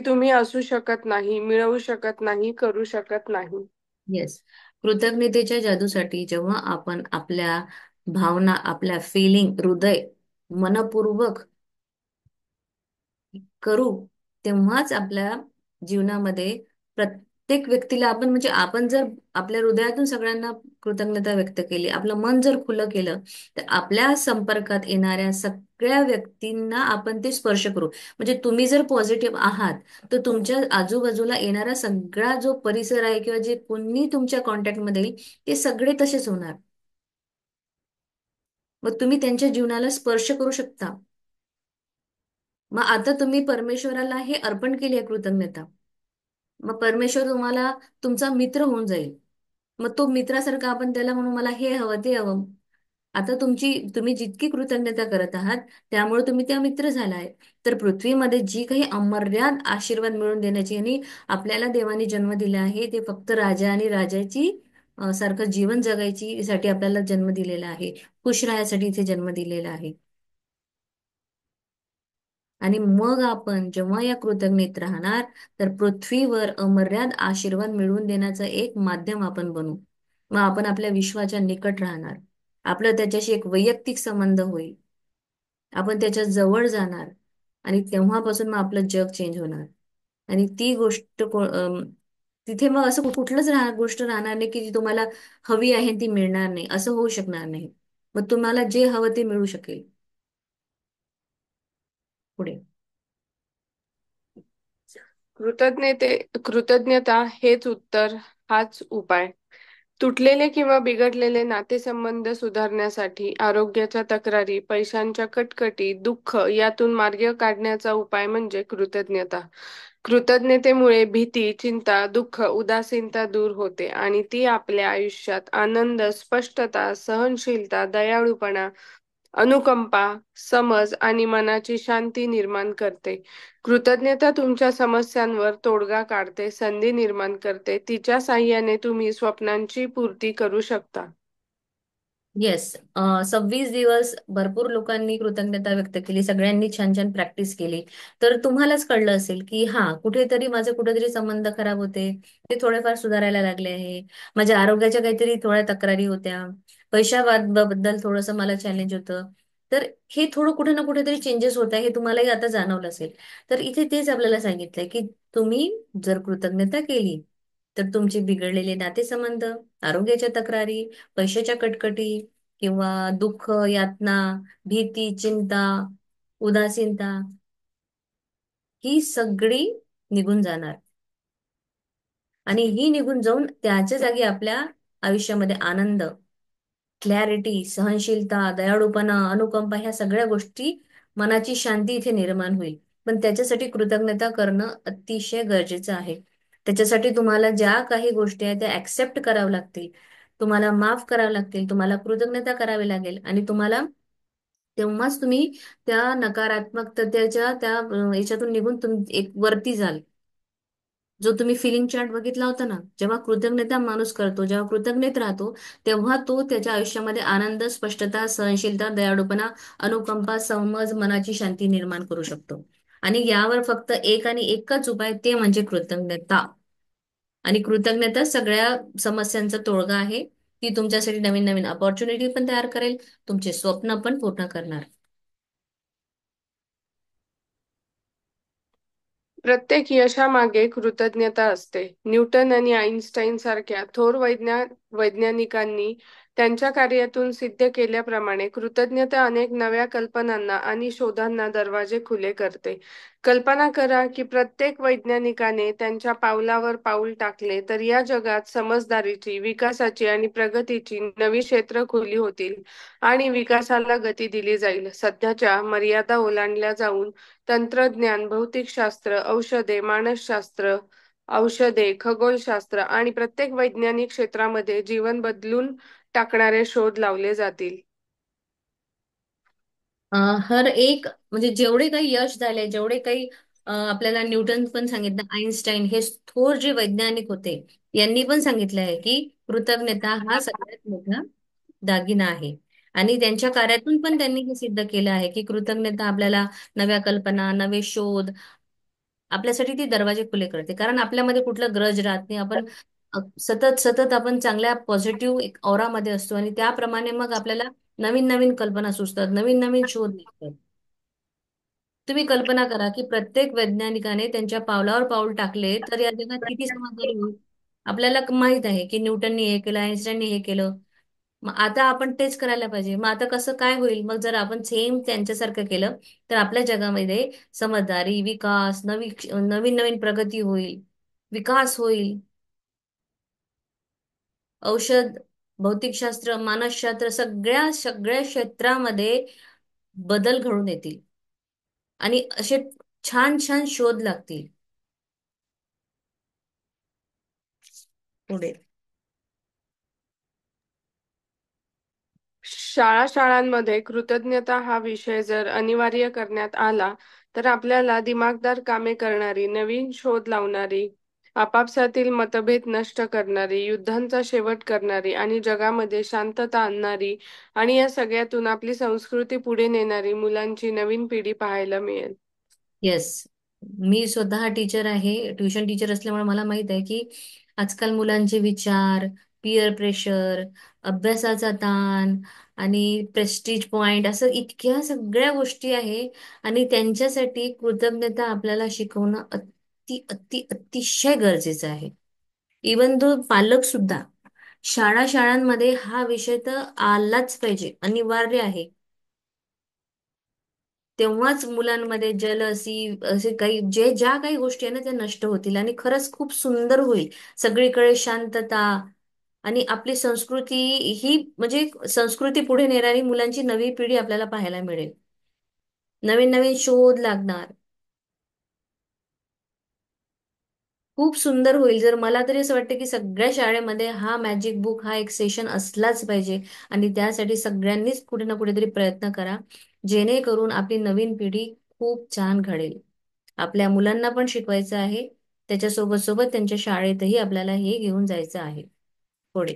तुम्ही असू शकत नाही, मिळवू शकत नाही, करू शकत नाही. येस. कृतज्ञतेच्या जादूसाठी जेव्हा आपण आपल्या भावना, आपल्या फिलिंग, हृदय मनपूर्वक करू, तेव्हाच आपल्या जीवनामध्ये प्रत्येक व्यक्तीला आपण म्हणजे आपण जर आपल्या हृदयातून सगळ्यांना कृतज्ञता व्यक्त केली, आपलं मन जर खुलं केलं, तर आपल्या संपर्कात येणाऱ्या सगळ्या व्यक्तींना आपण ते स्पर्श करू. म्हणजे तुम्ही जर पॉझिटिव्ह आहात, तर तुमच्या आजूबाजूला येणारा सगळा जो परिसर आहे किंवा जे कोणी तुमच्या कॉन्टॅक्टमध्ये येईल, ते सगळे तसेच होणार. मग तुम्ही त्यांच्या जीवनाला स्पर्श करू शकता. मग आता तुम्ही परमेश्वराला हे अर्पण केली आहे कृतज्ञता. मग परमेश्वर तुम्हाला तुमचा मित्र होऊन जाईल. मग तो मित्रासारखा आपण त्याला म्हणू मला हे हवं ते हवं. आता तुम्ही जितकी कृतज्ञता करत आहात त्यामुळे तुम्ही त्या मित्र झाला आहे. तर पृथ्वीमध्ये जी काही अमर्याद आशीर्वाद मिळवून देण्याची आणि आपल्याला देवाने जन्म दिला आहे ते फक्त राजा आणि राजाची सारखं जीवन जगायची साठी आपल्याला जन्म दिलेला आहे. खुश राहण्यासाठी इथे जन्म दिलेला आहे. आणि मग आपण जेव्हा या कृतज्ञतेत राहणार तर पृथ्वीवर अमर्याद आशीर्वाद मिळवून देण्याचं एक माध्यम आपण बनू. मग आपण आपल्या विश्वाच्या निकट राहणार. आपलं त्याच्याशी एक वैयक्तिक संबंध होईल. आपण त्याच्या जवळ जाणार आणि तेव्हापासून मग आपलं जग चेंज होणार. आणि ती गोष्ट तिथे मग असं कुठलंच गोष्ट राहणार नाही की जी तुम्हाला हवी आहे ती मिळणार नाही, असं होऊ शकणार नाही. मग तुम्हाला जे हवं ते मिळू शकेल पुढे. कृतज्ञता हेच उत्तर, हाच उपाय. तुटलेले किंवा बिघडलेले नातेसंबंध सुधारण्यासाठी, आरोग्याच्या तक्रारी, पैशांच्या कटकटी, दुःख यातून मार्ग काढण्याचा उपाय म्हणजे कृतज्ञता. कृतज्ञतेमुळे भीती, चिंता, दुःख, उदासीनता दूर होते आणि ती आपल्या आयुष्यात आनंद, स्पष्टता, सहनशीलता, दयाळूपणा, अनुकंपा, समज आणि मनाची शांती निर्माण करते. कृतज्ञता तुमच्या समस्यांवर तोडगा काढते, संधी निर्माण करते. तिच्या साहाय्याने तुम्ही स्वप्नांची पूर्ती करू शकता. येस. 26 दिवस भरपूर लोकांनी कृतज्ञता व्यक्त केली, सगळ्यांनी छान छान प्रॅक्टिस केली. तर तुम्हालाच कळलं असेल की हा कुठेतरी माझे कुठेतरी संबंध खराब होते, ते थोडेफार सुधारायला लागले आहे. माझ्या आरोग्याच्या काहीतरी थोड्या तक्रारी होत्या, पैशाबद्दल थोडंसं मला चॅलेंज होतं. तर हे थोडं कुठे ना कुठेतरी चेंजेस होत आहे हे तुम्हालाही आता जाणवलं असेल. तर इथे तेच आपल्याला सांगितलंय की तुम्ही जर कृतज्ञता केली तर तुमचे बिघडलेले नातेसंबंध, आरोग्याच्या तक्रारी, पैशाच्या कटकटी किंवा दुःख, यातना, भीती, चिंता, उदासीनता ही सगळी निघून जाणार. आणि ही निघून जाऊन त्याच्या जागी आपल्या आयुष्यामध्ये आनंद, क्लॅरिटी, सहनशीलता, दयाळूपणा, अनुकंपा ह्या सगळ्या गोष्टी, मनाची शांती इथे निर्माण होईल. पण त्याच्यासाठी कृतज्ञता करणं अतिशय गरजेचं आहे. त्याच्यासाठी तुम्हाला ज्या काही गोष्टी आहेत त्या ऍक्सेप्ट कराव्या लागतील, तुम्हाला माफ करावं लागतील, तुम्हाला कृतज्ञता करावी लागेल आणि तुम्हाला तेव्हाच तुम्ही त्या नकारात्मकतेच्या त्या याच्यातून निघून एक वरती जाल. जो तुम्ही फिलिंग चार्ट बघितला होता ना, जेव्हा कृतज्ञता माणूस करतो, जेव्हा कृतज्ञत राहतो, तेव्हा तो त्याच्या आयुष्यामध्ये आनंद, स्पष्टता, सहनशीलता, दयाळूपणा, अनुकंपा, समज, मनाची शांती निर्माण करू शकतो. आणि यावर फक्त एक आणि एकच उपाय, ते म्हणजे कृतज्ञता. आणि कृतज्ञता सगळ्या समस्यांचा तोडगा आहे. ती तुमच्यासाठी नवीन नवीन अपॉर्च्युनिटी पण तयार करेल, तुमचे स्वप्न पण पूर्ण करणार. प्रत्येक यशामागे कृतज्ञता असते. न्यूटन आणि आइन्स्टाईन सारख्या थोर वैज्ञानिकांनी त्यांच्या कार्यातून सिद्ध केल्याप्रमाणे कृतज्ञता अनेक नव्या कल्पनांना आणि शोधांना दरवाजे खुले करते. कल्पना करा की प्रत्येक वैज्ञानिकाने त्यांच्या पावलावर पाऊल टाकले तर या जगात समजदारीची, विकासाची आणि प्रगतीची नवी क्षेत्र खुली होतील आणि विकासाला गती दिली जाईल. सध्याच्या मर्यादा ओलांडल्या जाऊन तंत्रज्ञान, भौतिकशास्त्र, औषधे, मानसशास्त्र, खगोलशास्त्र आणि प्रत्येक वैज्ञानिक क्षेत्रामध्ये जीवन बदलून टाकणारे शोध लावले जातील. अ, हर एक म्हणजे जेवढे काही यश झाले, जेवढे काही आपल्याला न्यूटन पण सांगितलं, आईन्स्टाईन हे थोर जे वैज्ञानिक होते, यांनी पण सांगितलं आहे की कृतज्ञता हा सगळ्यात मोठा दागिना आहे. आणि त्यांच्या कार्यातून पण त्यांनी हे सिद्ध केलं आहे की कृतज्ञता आपल्याला नव्या कल्पना, नवे शोध, आपल्यासाठी ती दरवाजे खुले करते. कारण आपल्यामध्ये कुठलं ग्रज राहत नाही. आपण सतत सतत आपण चांगल्या पॉझिटिव्ह एक ऑरामध्ये असतो आणि त्याप्रमाणे मग आपल्याला नवीन नवीन कल्पना सुचतात, नवीन नवीन शोध निघतात. तुम्ही कल्पना करा की प्रत्येक वैज्ञानिकाने त्यांच्या पावलावर पाऊल टाकले तर या जगात किती समजदारी होईल. आपल्याला माहित आहे की न्यूटननी हे केलं, आईन्स्टाईननी हे केलं. मग आता आपण तेच करायला पाहिजे. मग आता कसं काय होईल? मग जर आपण सेम त्यांच्यासारखं केलं तर आपल्या जगामध्ये समजदारी, विकास, नवीन नवीन प्रगती होईल, विकास होईल. औषध, भौतिकशास्त्र, मानसशास्त्र सगळ्या सगळ्या क्षेत्रामध्ये बदल घडून येतील आणि असे छान छान शोध लागतील पुढे. शाळांमध्ये कृतज्ञता हा विषय जर अनिवार्य करण्यात आला तर आपल्याला दिमागदार कामे करणारी, नवीन शोध लावणारी, आपापसातील मतभेद नष्ट करणारी, युद्धांचा शेवट करणारी आणि जगामध्ये शांतता आणणारी आणि या सगळ्यातून आपली संस्कृती पुढे नेणारी मुलांची नवीन पिढी पाहायला मिळेल. येस, मी स्वतः टीचर आहे, ट्युशन टीचर असल्यामुळे मला माहित आहे की आजकाल मुलांचे विचार, पीअर प्रेशर, अभ्यासाचा ताण आणि प्रेस्टीज पॉइंट असं इतक्या सगळ्या गोष्टी आहे. आणि त्यांच्यासाठी कृतज्ञता आपल्याला शिकवणं अतिशय गरजेचं आहे. इवन दो पालक सुद्धा शाळांमध्ये हा विषय तर आलाच पाहिजे, अनिवार्य आहे. तेव्हाच मुलांमध्ये जलसी, असे काही जे ज्या काही गोष्टी आहे ना त्या नष्ट होतील आणि खरंच खूप सुंदर होईल. सगळीकडे शांतता आणि आपली संस्कृती, ही म्हणजे संस्कृती पुढे नेणारी मुलांची नवी पिढी आपल्याला पाहायला मिळेल. नवीन नवीन शोध लागणार. खूप सुंदर होईल. जर मला तरी असं वाटतं की सगळ्या शाळेमध्ये हा मॅजिक बुक हा एक सेशन असलाच पाहिजे. आणि त्यासाठी सगळ्यांनीच कुठे ना कुठेतरी प्रयत्न करा, जेणेकरून आपली नवीन पिढी खूप छान घडेल. आपल्या मुलांना पण शिकवायचं आहे, त्याच्यासोबत सोबत त्यांच्या शाळेतही आपल्याला हे घेऊन जायचं आहे पुढे.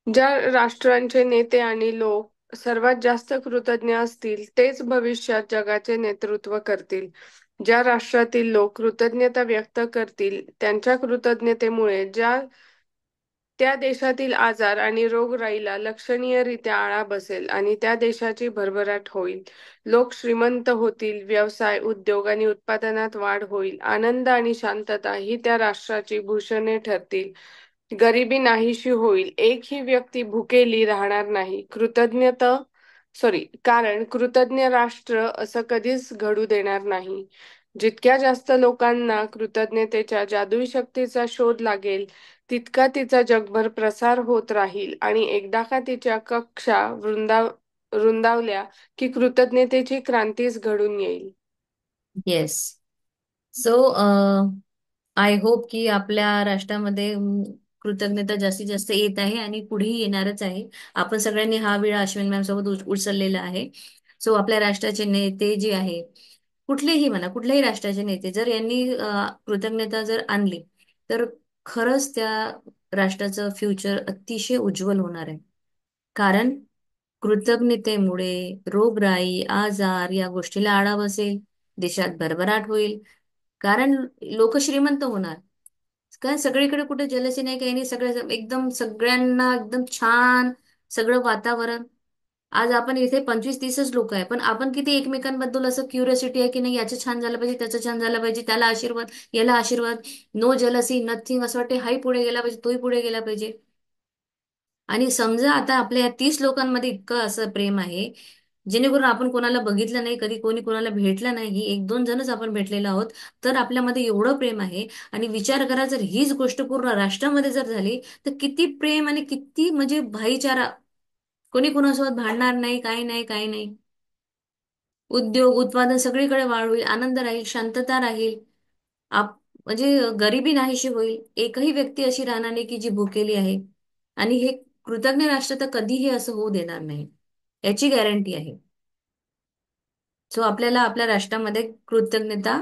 ज्या राष्ट्रांचे नेते आणि लोक सर्वात जास्त कृतज्ञ असतील तेच भविष्यात जगाचे नेतृत्व करतील. ज्या राष्ट्रातील लोक कृतज्ञता व्यक्त करतील त्यांच्या कृतज्ञतेमुळे त्या देशातील आजार आणि रोगराईला लक्षणीयरित्या आळा बसेल आणि त्या देशाची भरभराट होईल. लोक श्रीमंत होतील, व्यवसाय, उद्योग आणि उत्पादनात वाढ होईल. आनंद आणि शांतता ही त्या राष्ट्राची भूषणे ठरतील. गरिबी नाहीशी होईल. एकही व्यक्ती भुकेली राहणार नाही. कारण कृतज्ञ राष्ट्र असं कधीच घडू देणार नाही. जितक्या जास्त लोकांना कृतज्ञतेच्या जादुई शक्तीचा शोध लागेल, तितका तिचा जगभर प्रसार होत राहील आणि एकदा का तिच्या कक्षा रुंदावल्या की कृतज्ञतेची क्रांतीच घडून येईल. येस. सो आय होप की आपल्या राष्ट्रामध्ये कृतज्ञता जास्तीत जास्त येत आहे आणि पुढेही येणारच आहे. आपण सगळ्यांनी हा विळा अश्विन मॅम सोबत उचललेला आहे. सो आपल्या राष्ट्राचे नेते जे आहे, कुठलेही म्हणा, कुठल्याही राष्ट्राचे नेते जर यांनी कृतज्ञता जर आणली तर खरंच त्या राष्ट्राचं फ्युचर अतिशय उज्ज्वल होणार आहे. कारण कृतज्ञतेमुळे रोगराई, आजार या गोष्टीला आळा बसेल, देशात भरभराट होईल. कारण लोक श्रीमंत होणार. काय सगळीकडे कुठे जलसी नाही, काही नाही, सगळं एकदम सगळ्यांना एकदम छान सगळं वातावरण. आज आपण इथे 25-30च लोक आहे, पण आपण किती एकमेकांबद्दल असं क्युरियोसिटी आहे की नाही, याचं छान झालं पाहिजे, त्याचं छान झालं पाहिजे, त्याला आशीर्वाद, याला आशीर्वाद. No जलसी, nothing. असं वाटते हाही पुढे गेला पाहिजे, तोही पुढे गेला पाहिजे. आणि समजा आता आपल्या या 30 लोकांमध्ये इतकं असं प्रेम आहे, जेणेकरून आपण कोणाला बघितलं नाही, कधी कोणी कोणाला भेटलं नाही, एक दोन जणच आपण भेटलेलो आहोत, तर आपल्यामध्ये एवढं प्रेम आहे. आणि विचार करा, जर हीच गोष्ट पूर्ण राष्ट्रामध्ये जर झाली, तर किती प्रेम आणि किती म्हणजे भाईचारा. कोणी कोणासोबत भांडणार नाही, काही नाही, काही नाही. उद्योग उत्पादन सगळीकडे वाढ होईल, आनंद राहील, शांतता राहील. आप म्हणजे गरिबी नाहीशी होईल. एकही व्यक्ती अशी राहणार नाही की जी भुकेली आहे. आणि हे कृतज्ञ राष्ट्र तर कधीही असं होऊ देणार नाही, याची गॅरंटी आहे. सो आपल्याला आपल्या राष्ट्रामध्ये कृतज्ञता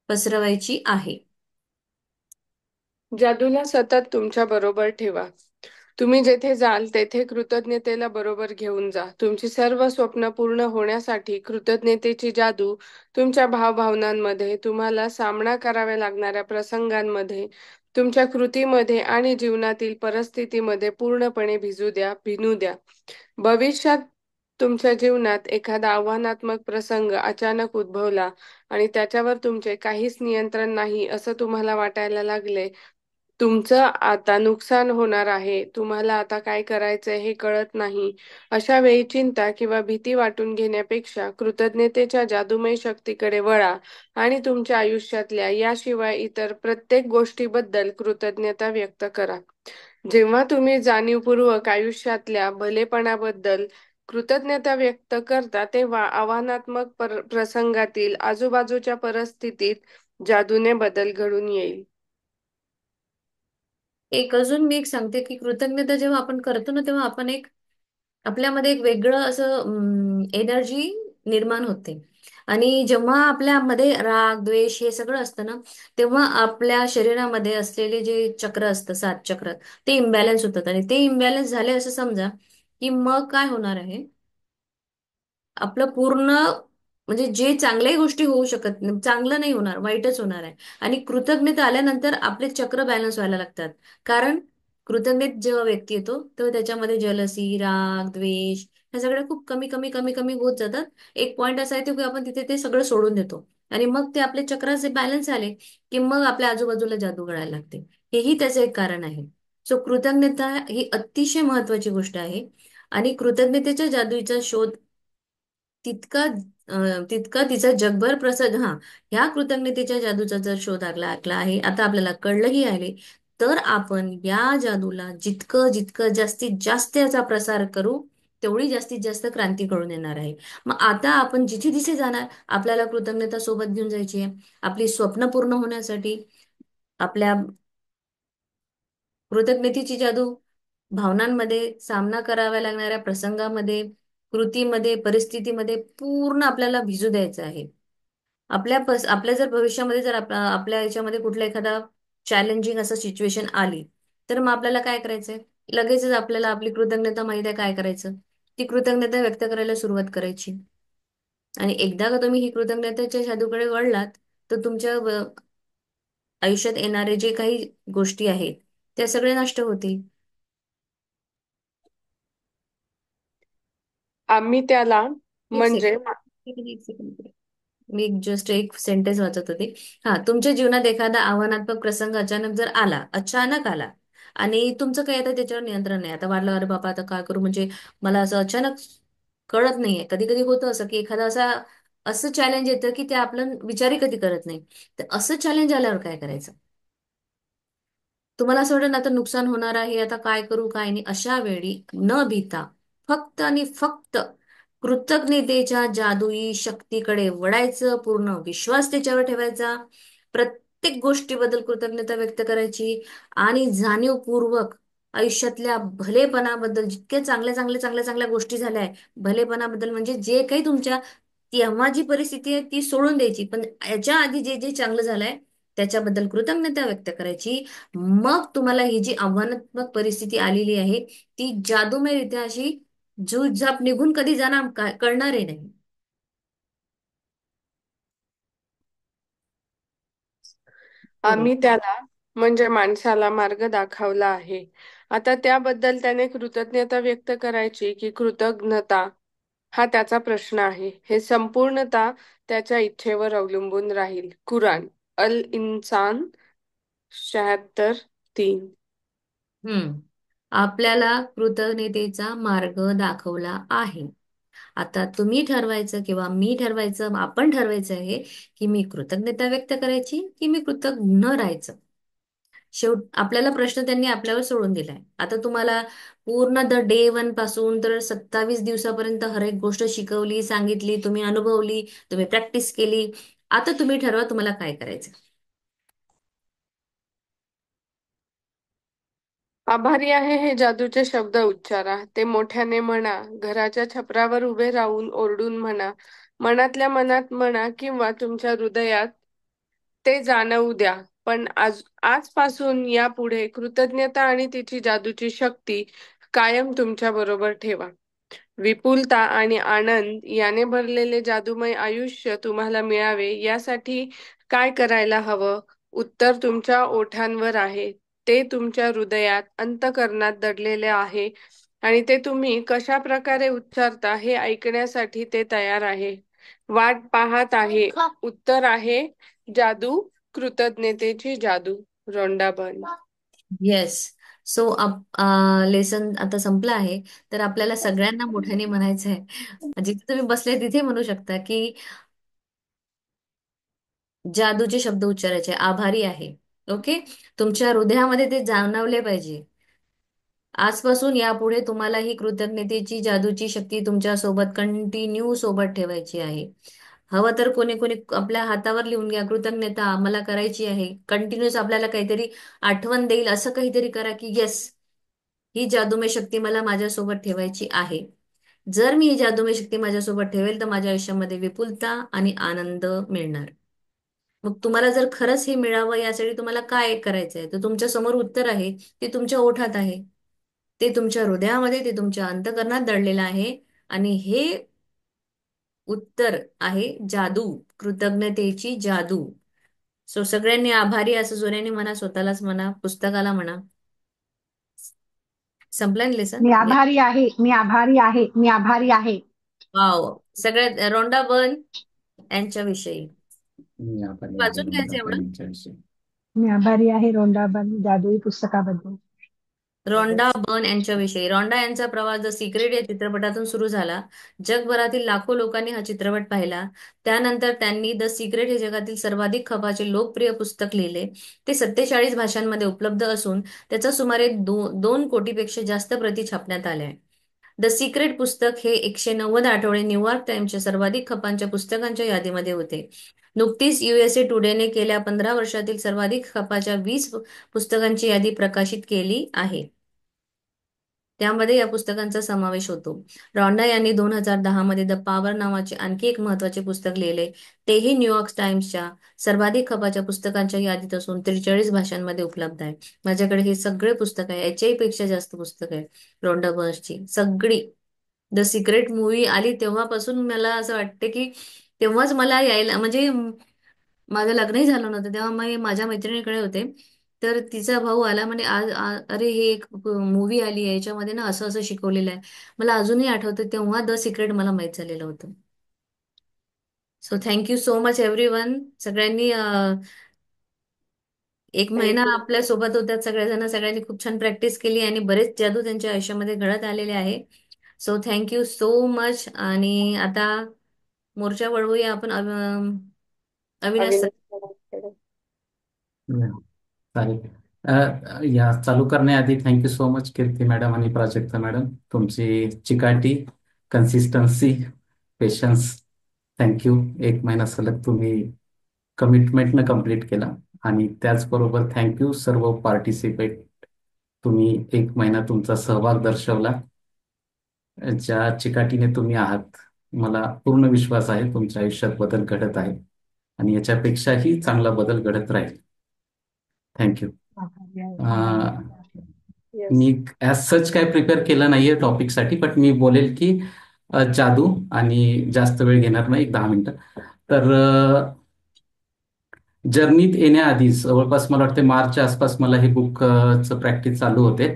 पसरवायची आहे. जादूला सतत तुमच्या बरोबर ठेवा. तुम्ही जेथे जाल तेथे कृतज्ञतेला बरोबर घेऊन जा. तुमची सर्व स्वप्न पूर्ण होण्यासाठी कृतज्ञतेची जादू तुमच्या भावभावनांमध्ये, तुम्हाला सामना कराव्या लागणाऱ्या प्रसंगांमध्ये, तुमच्या कृतीमध्ये आणि जीवनातील परिस्थितीमध्ये पूर्णपणे भिनू द्या. भविष्यात तुमच्या जीवनात एखादा आव्हानात्मक प्रसंग अचानक उद्भवला आणि त्याच्यावर तुमचे काहीच नियंत्रण नाही असं तुम्हाला वाटायला लागले, तुमचं आता नुकसान होणार आहे, तुम्हाला आता काय करायचंय हे कळत नाही, अशा वेळी चिंता किंवा भीती वाटून घेण्यापेक्षा कृतज्ञतेच्या जादूमय शक्तीकडे वळा आणि तुमच्या आयुष्यातल्या याशिवाय इतर प्रत्येक गोष्टीबद्दल कृतज्ञता व्यक्त करा. जेव्हा तुम्ही जाणीवपूर्वक आयुष्यातल्या भलेपणाबद्दल कृतज्ञता व्यक्त करता, तेव्हा आव्हानात्मक प्रसंगातील आजूबाजूच्या परिस्थितीत जादूने बदल घडून येईल. एक अजून मी एक सांगते की कृतज्ञता जेव्हा आपण करतो ना, तेव्हा आपण एक आपल्यामध्ये एक वेगळं असं एनर्जी निर्माण होते. आणि जेव्हा आपल्यामध्ये राग द्वेष हे सगळं असतं ना, तेव्हा आपल्या शरीरामध्ये असलेले जे चक्र असतं, 7 चक्र, ते इम्बॅलन्स होतात. आणि ते इम्बॅलन्स झाले असं समजा, की मग काय होणार आहे, आपलं पूर्ण म्हणजे जे चांगल्याही गोष्टी होऊ शकत नाही, चांगलं नाही होणार, वाईटच होणार आहे. आणि कृतज्ञता आल्यानंतर आपले चक्र बॅलन्स व्हायला लागतात. कारण कृतज्ञत जेव्हा व्यक्ती येतो तेव्हा त्याच्यामध्ये जलसी, राग, द्वेष ह्या सगळ्या खूप कमी कमी कमी कमी होत जातात. एक पॉइंट असा येतो की आपण तिथे ते सगळं सोडून देतो. आणि मग ते आपले चक्राचे बॅलन्स आले की मग आपल्या आजूबाजूला जादू घडायला लागते. हेही त्याचं एक कारण आहे. सो कृतज्ञता ही अतिशय महत्वाची गोष्ट आहे. आणि कृतज्ञतेच्या जादूचा शोध तितका तितका तिचा जगभर प्रसाद. हा, ह्या कृतज्ञतेच्या जादूचा जर शोध लागला आहे, आता आपल्याला कळलंही आहे, तर आपण या जादूला जितकं जितकं जास्तीत जास्त याचा प्रसार करू, तेवढी जास्तीत जास्त क्रांती घडून येणार आहे. मग आता आपण जिथे जिथे जाणार, आपल्याला कृतज्ञता सोबत घेऊन जायची आहे. आपली स्वप्न पूर्ण होण्यासाठी आपल्या कृतज्ञतेची जादू भावनांमध्ये, सामना कराव्या लागणाऱ्या प्रसंगामध्ये, कृतीमध्ये, परिस्थितीमध्ये पूर्ण आपल्याला भिजू द्यायचं आहे. आपल्या जर भविष्यामध्ये जर आपल्या याच्यामध्ये कुठला एखादा चॅलेंजिंग असं सिच्युएशन आली, तर मग आपल्याला काय करायचंय? लगेचच आपल्याला आपली कृतज्ञता माहिती आहे काय करायचं? ती कृतज्ञता व्यक्त करायला सुरुवात करायची. आणि एकदा का तुम्ही ही कृतज्ञतेच्या जादूकडे वळलात, तर तुमच्या आयुष्यात येणारे जे काही गोष्टी आहेत त्या सगळे नष्ट होतील. आम्ही त्याला एक म्हणजे सेकंड, एक सेकंड. मी जस्ट एक सेंटेन्स वाचत होते. हा, तुमच्या जीवनात एखादा आव्हानात्मक प्रसंग अचानक आला आणि तुमचं काय आता त्याच्यावर नियंत्रण नाही. आता वाटलं, अरे बाबा आता काय करू, म्हणजे मला असं अचानक कळत नाहीये. कधी कधी होतं असं की एखादा असं चॅलेंज येतं की ते आपलं विचारही कधी करत नाही. तर असं चॅलेंज आल्यावर काय करायचं? तुम्हाला असं वाटतं ना, आता नुकसान होणार आहे, आता काय करू काय नाही, अशा वेळी न भीता फक्त आणि फक्त कृतज्ञतेच्या जादुई शक्तीकडे वळायचं, पूर्ण विश्वास त्याच्यावर ठेवायचा, प्रत्येक गोष्टीबद्दल कृतज्ञता व्यक्त करायची. आणि जाणीवपूर्वक आयुष्यातल्या भलेपणाबद्दल, जितक्या चांगल्या चांगल्या चांगल्या चांगल्या गोष्टी झाल्या आहे, भलेपणाबद्दल म्हणजे जे काही तुमच्या तेव्हा जी परिस्थिती आहे ती सोडून द्यायची, पण याच्या आधी जे जे चांगलं झालंय त्याच्याबद्दल कृतज्ञता व्यक्त करायची. मग तुम्हाला ही जी आव्हानात्मक परिस्थिती आलेली आहे, ती जादूमयरित्या अशी झुपझाप निघून कधी जाणार कळणारही नाही. पुढे. आम्ही त्याला म्हणजे माणसाला मार्ग दाखवला आहे. आता त्याबद्दल त्याने कृतज्ञता व्यक्त करायची की कृतज्ञता, हा त्याचा प्रश्न आहे. हे संपूर्णतः त्याच्या इच्छेवर अवलंबून राहील. कुराण, अल इन्सान 76:3. हम्म. आपल्याला कृतज्ञतेचा मार्ग दाखवला आहे. आता तुम्ही ठरवायचं किंवा मी ठरवायचं, आपण ठरवायचं आहे की मी कृतज्ञता व्यक्त करायची की मी कृतज्ञ राहायचं. आपल्याला प्रश्न त्यांनी आपल्यावर सोडून दिलाय. आता तुम्हाला पूर्ण द डे वन पासून तर 27 दिवसापर्यंत हर एक गोष्ट शिकवली, सांगितली, तुम्ही अनुभवली, तुम्ही प्रॅक्टिस केली. आता तुम्ही ठरवा तुम्हाला काय करायचं. आभारी आहे हे जादूचे शब्द उच्चारा. ते मोठ्याने म्हणा. घराच्या छपरावर उभे राहून ओरडून म्हणा. मनातल्या मनात म्हणा किंवा तुमच्या हृदयात ते जाणवू द्या. पण आजपासून यापुढे कृतज्ञता आणि तिची जादूची शक्ती कायम तुमच्या बरोबर ठेवा. विपुलता आणि आनंद याने भरलेले जादूमय आयुष्य तुम्हाला मिळावे यासाठी काय करायला हवं? उत्तर तुमच्या ओठांवर आहे. ते तुमच्या हृदयात, अंतःकरणात दडलेले आहे आणि ते तुम्ही कशा प्रकारे उच्चारता हे ऐकण्यासाठी ते तयार आहे. वाट पाहत आहे. उत्तर आहे जादू, कृतज्ञतेची जादू. रोंडा बन. येस. सो लेसन आता संपलं आहे. तर आपल्याला सगळ्यांना मोठ्याने म्हणायचं आहे, जिथे तुम्ही बसले तिथे म्हणू शकता की जादूचे शब्द उच्चारायचे, आभारी आहे. ओके. तुमच्या हृदयामध्ये ते जाणवले पाहिजे. आजपासून यापुढे तुम्हाला ही कृतज्ञतेची जादूची शक्ती तुमच्या सोबत कंटिन्यू सोबत ठेवायची आहे. हवं तर कोणी कोणी आपल्या हातावर लिहून घ्या, कृतज्ञता मला करायची आहे. कंटिन्यूस आपल्याला काहीतरी आठवण देईल असं काहीतरी करा की येस, ही जादूमय शक्ती मला माझ्यासोबत ठेवायची आहे. जर मी ही जादूमय शक्ती माझ्यासोबत ठेवेल तर माझ्या आयुष्यामध्ये विपुलता आणि आनंद मिळणार. मग तुम्हाला जर खरंच हे मिळावं यासाठी तुम्हाला काय करायचं आहे, तर तुमच्या समोर उत्तर आहे. ते तुमच्या ओठात आहे, ते तुमच्या हृदयामध्ये, ते तुमच्या अंतःकरणात दडलेलं आहे. आणि हे उत्तर आहे जादू, कृतज्ञतेची जादू. सो सगळ्यांनी आभारी असं जोराने म्हणा, स्वतःलाच म्हणा, पुस्तकाला म्हणा. संपलं लेसन. मी आभारी आहे, मी आभारी आहे, मी आभारी आहे. वाव. सगळ्यात रोंडा बर्न यांच्याविषयी मी आभारी आहे वाचून घ्यायचं एवढं. यांच्याविषयी. मी आभारी आहे रोंडाबन जादुई पुस्तकाबद्दल. रॉन्डा बर्न यांच्याविषयी. रॉन्डा यांचा प्रवास द सिक्रेट या चित्रपटातून सुरू झाला. जगभरातील लाखो लोकांनी हा चित्रपट पाहिला. त्यानंतर त्यांनी द सिक्रेट हे जगातील सर्वाधिक खपाचे लोकप्रिय पुस्तक लिहिले. ते 47 भाषांमध्ये उपलब्ध असून त्याचा सुमारे 2 कोटीपेक्षा जास्त प्रती छापण्यात आल्या आहे. द सिक्रेट पुस्तक हे 190 आठवडे न्यूयॉर्क टाइम्सच्या सर्वाधिक खपांच्या पुस्तकांच्या यादीमध्ये होते. नुकतीच USA टुडेने गेल्या 15 वर्षातील सर्वाधिक खपाच्या 20 पुस्तकांची यादी प्रकाशित केली आहे. त्यामध्ये या पुस्तकांचा समावेश होतो. रॉन्डा यांनी 2010 मध्ये द पॉवर नावाचे आणखी एक महत्वाचे पुस्तक लिहिले. तेही न्यूयॉर्क टाइम्सच्या सर्वाधिक खपाच्या पुस्तकांच्या यादीत असून 43 भाषांमध्ये उपलब्ध आहे. माझ्याकडे हे सगळे पुस्तक आहे. याच्याही पेक्षा जास्त पुस्तक आहे रॉन्डा बर्न्सची सगळी. द सिक्रेट मूवी आली तेव्हापासून मला असं वाटते की तेव्हाच मला यायला, म्हणजे माझं लग्नही झालं नव्हतं तेव्हा मी माझ्या मैत्रिणीकडे होते. तर तिचा भाऊ आला म्हणे, आज अरे हे एक मूवी आली आहे, याच्यामध्ये ना असं असं शिकवलेलं आहे. मला अजूनही आठवतं तेव्हा द सिक्रेट मला माहित झालेलं होतं. So thank you so much everyone. सगळ्यांनी एक महिना थँक्यू. आपल्या सोबत होत्या सगळेजण. सगळ्यांनी खूप छान प्रॅक्टिस केली आणि बरेच जादू त्यांच्या आयुष्यामध्ये घडत आलेले आहे. So thank you so much. आणि आता मोर्चा वळवूया आपण अविनाश सर. अविनाश सरांकडे. चालेल. या चालू करण्याआधी थँक्यू सो मच कीर्ती मॅडम आणि प्राजक्ता मॅडम. तुमची चिकाटी, कन्सिस्टन्सी, पेशन्स, थँक्यू. 1 महिना सलग तुम्ही कमिटमेंटनं कम्प्लीट केला. आणि त्याचबरोबर थँक्यू सर्व पार्टिसिपेट. तुम्ही 1 महिना तुमचा सहभाग दर्शवला. ज्या चिकाटीने तुम्ही आहात, मला पूर्ण विश्वास आहे तुमच्या आयुष्यात बदल घडत आहे आणि याच्यापेक्षाही चांगला बदल घडत राहील. थँक्यू. आभारी आहे, आभारी आहे. येस. मी ॲज सच काय प्रिपेअर केलं नाहीये टॉपिकसाठी, बट मी बोलेल की जादू, आणि जास्त वेळ घेणार नाही, 10 मिनिटं. तर जर्नीत येण्याआधी जवळपास मला वाटते मार्चच्या आसपास मला हे बुकचं प्रॅक्टिस चालू होते.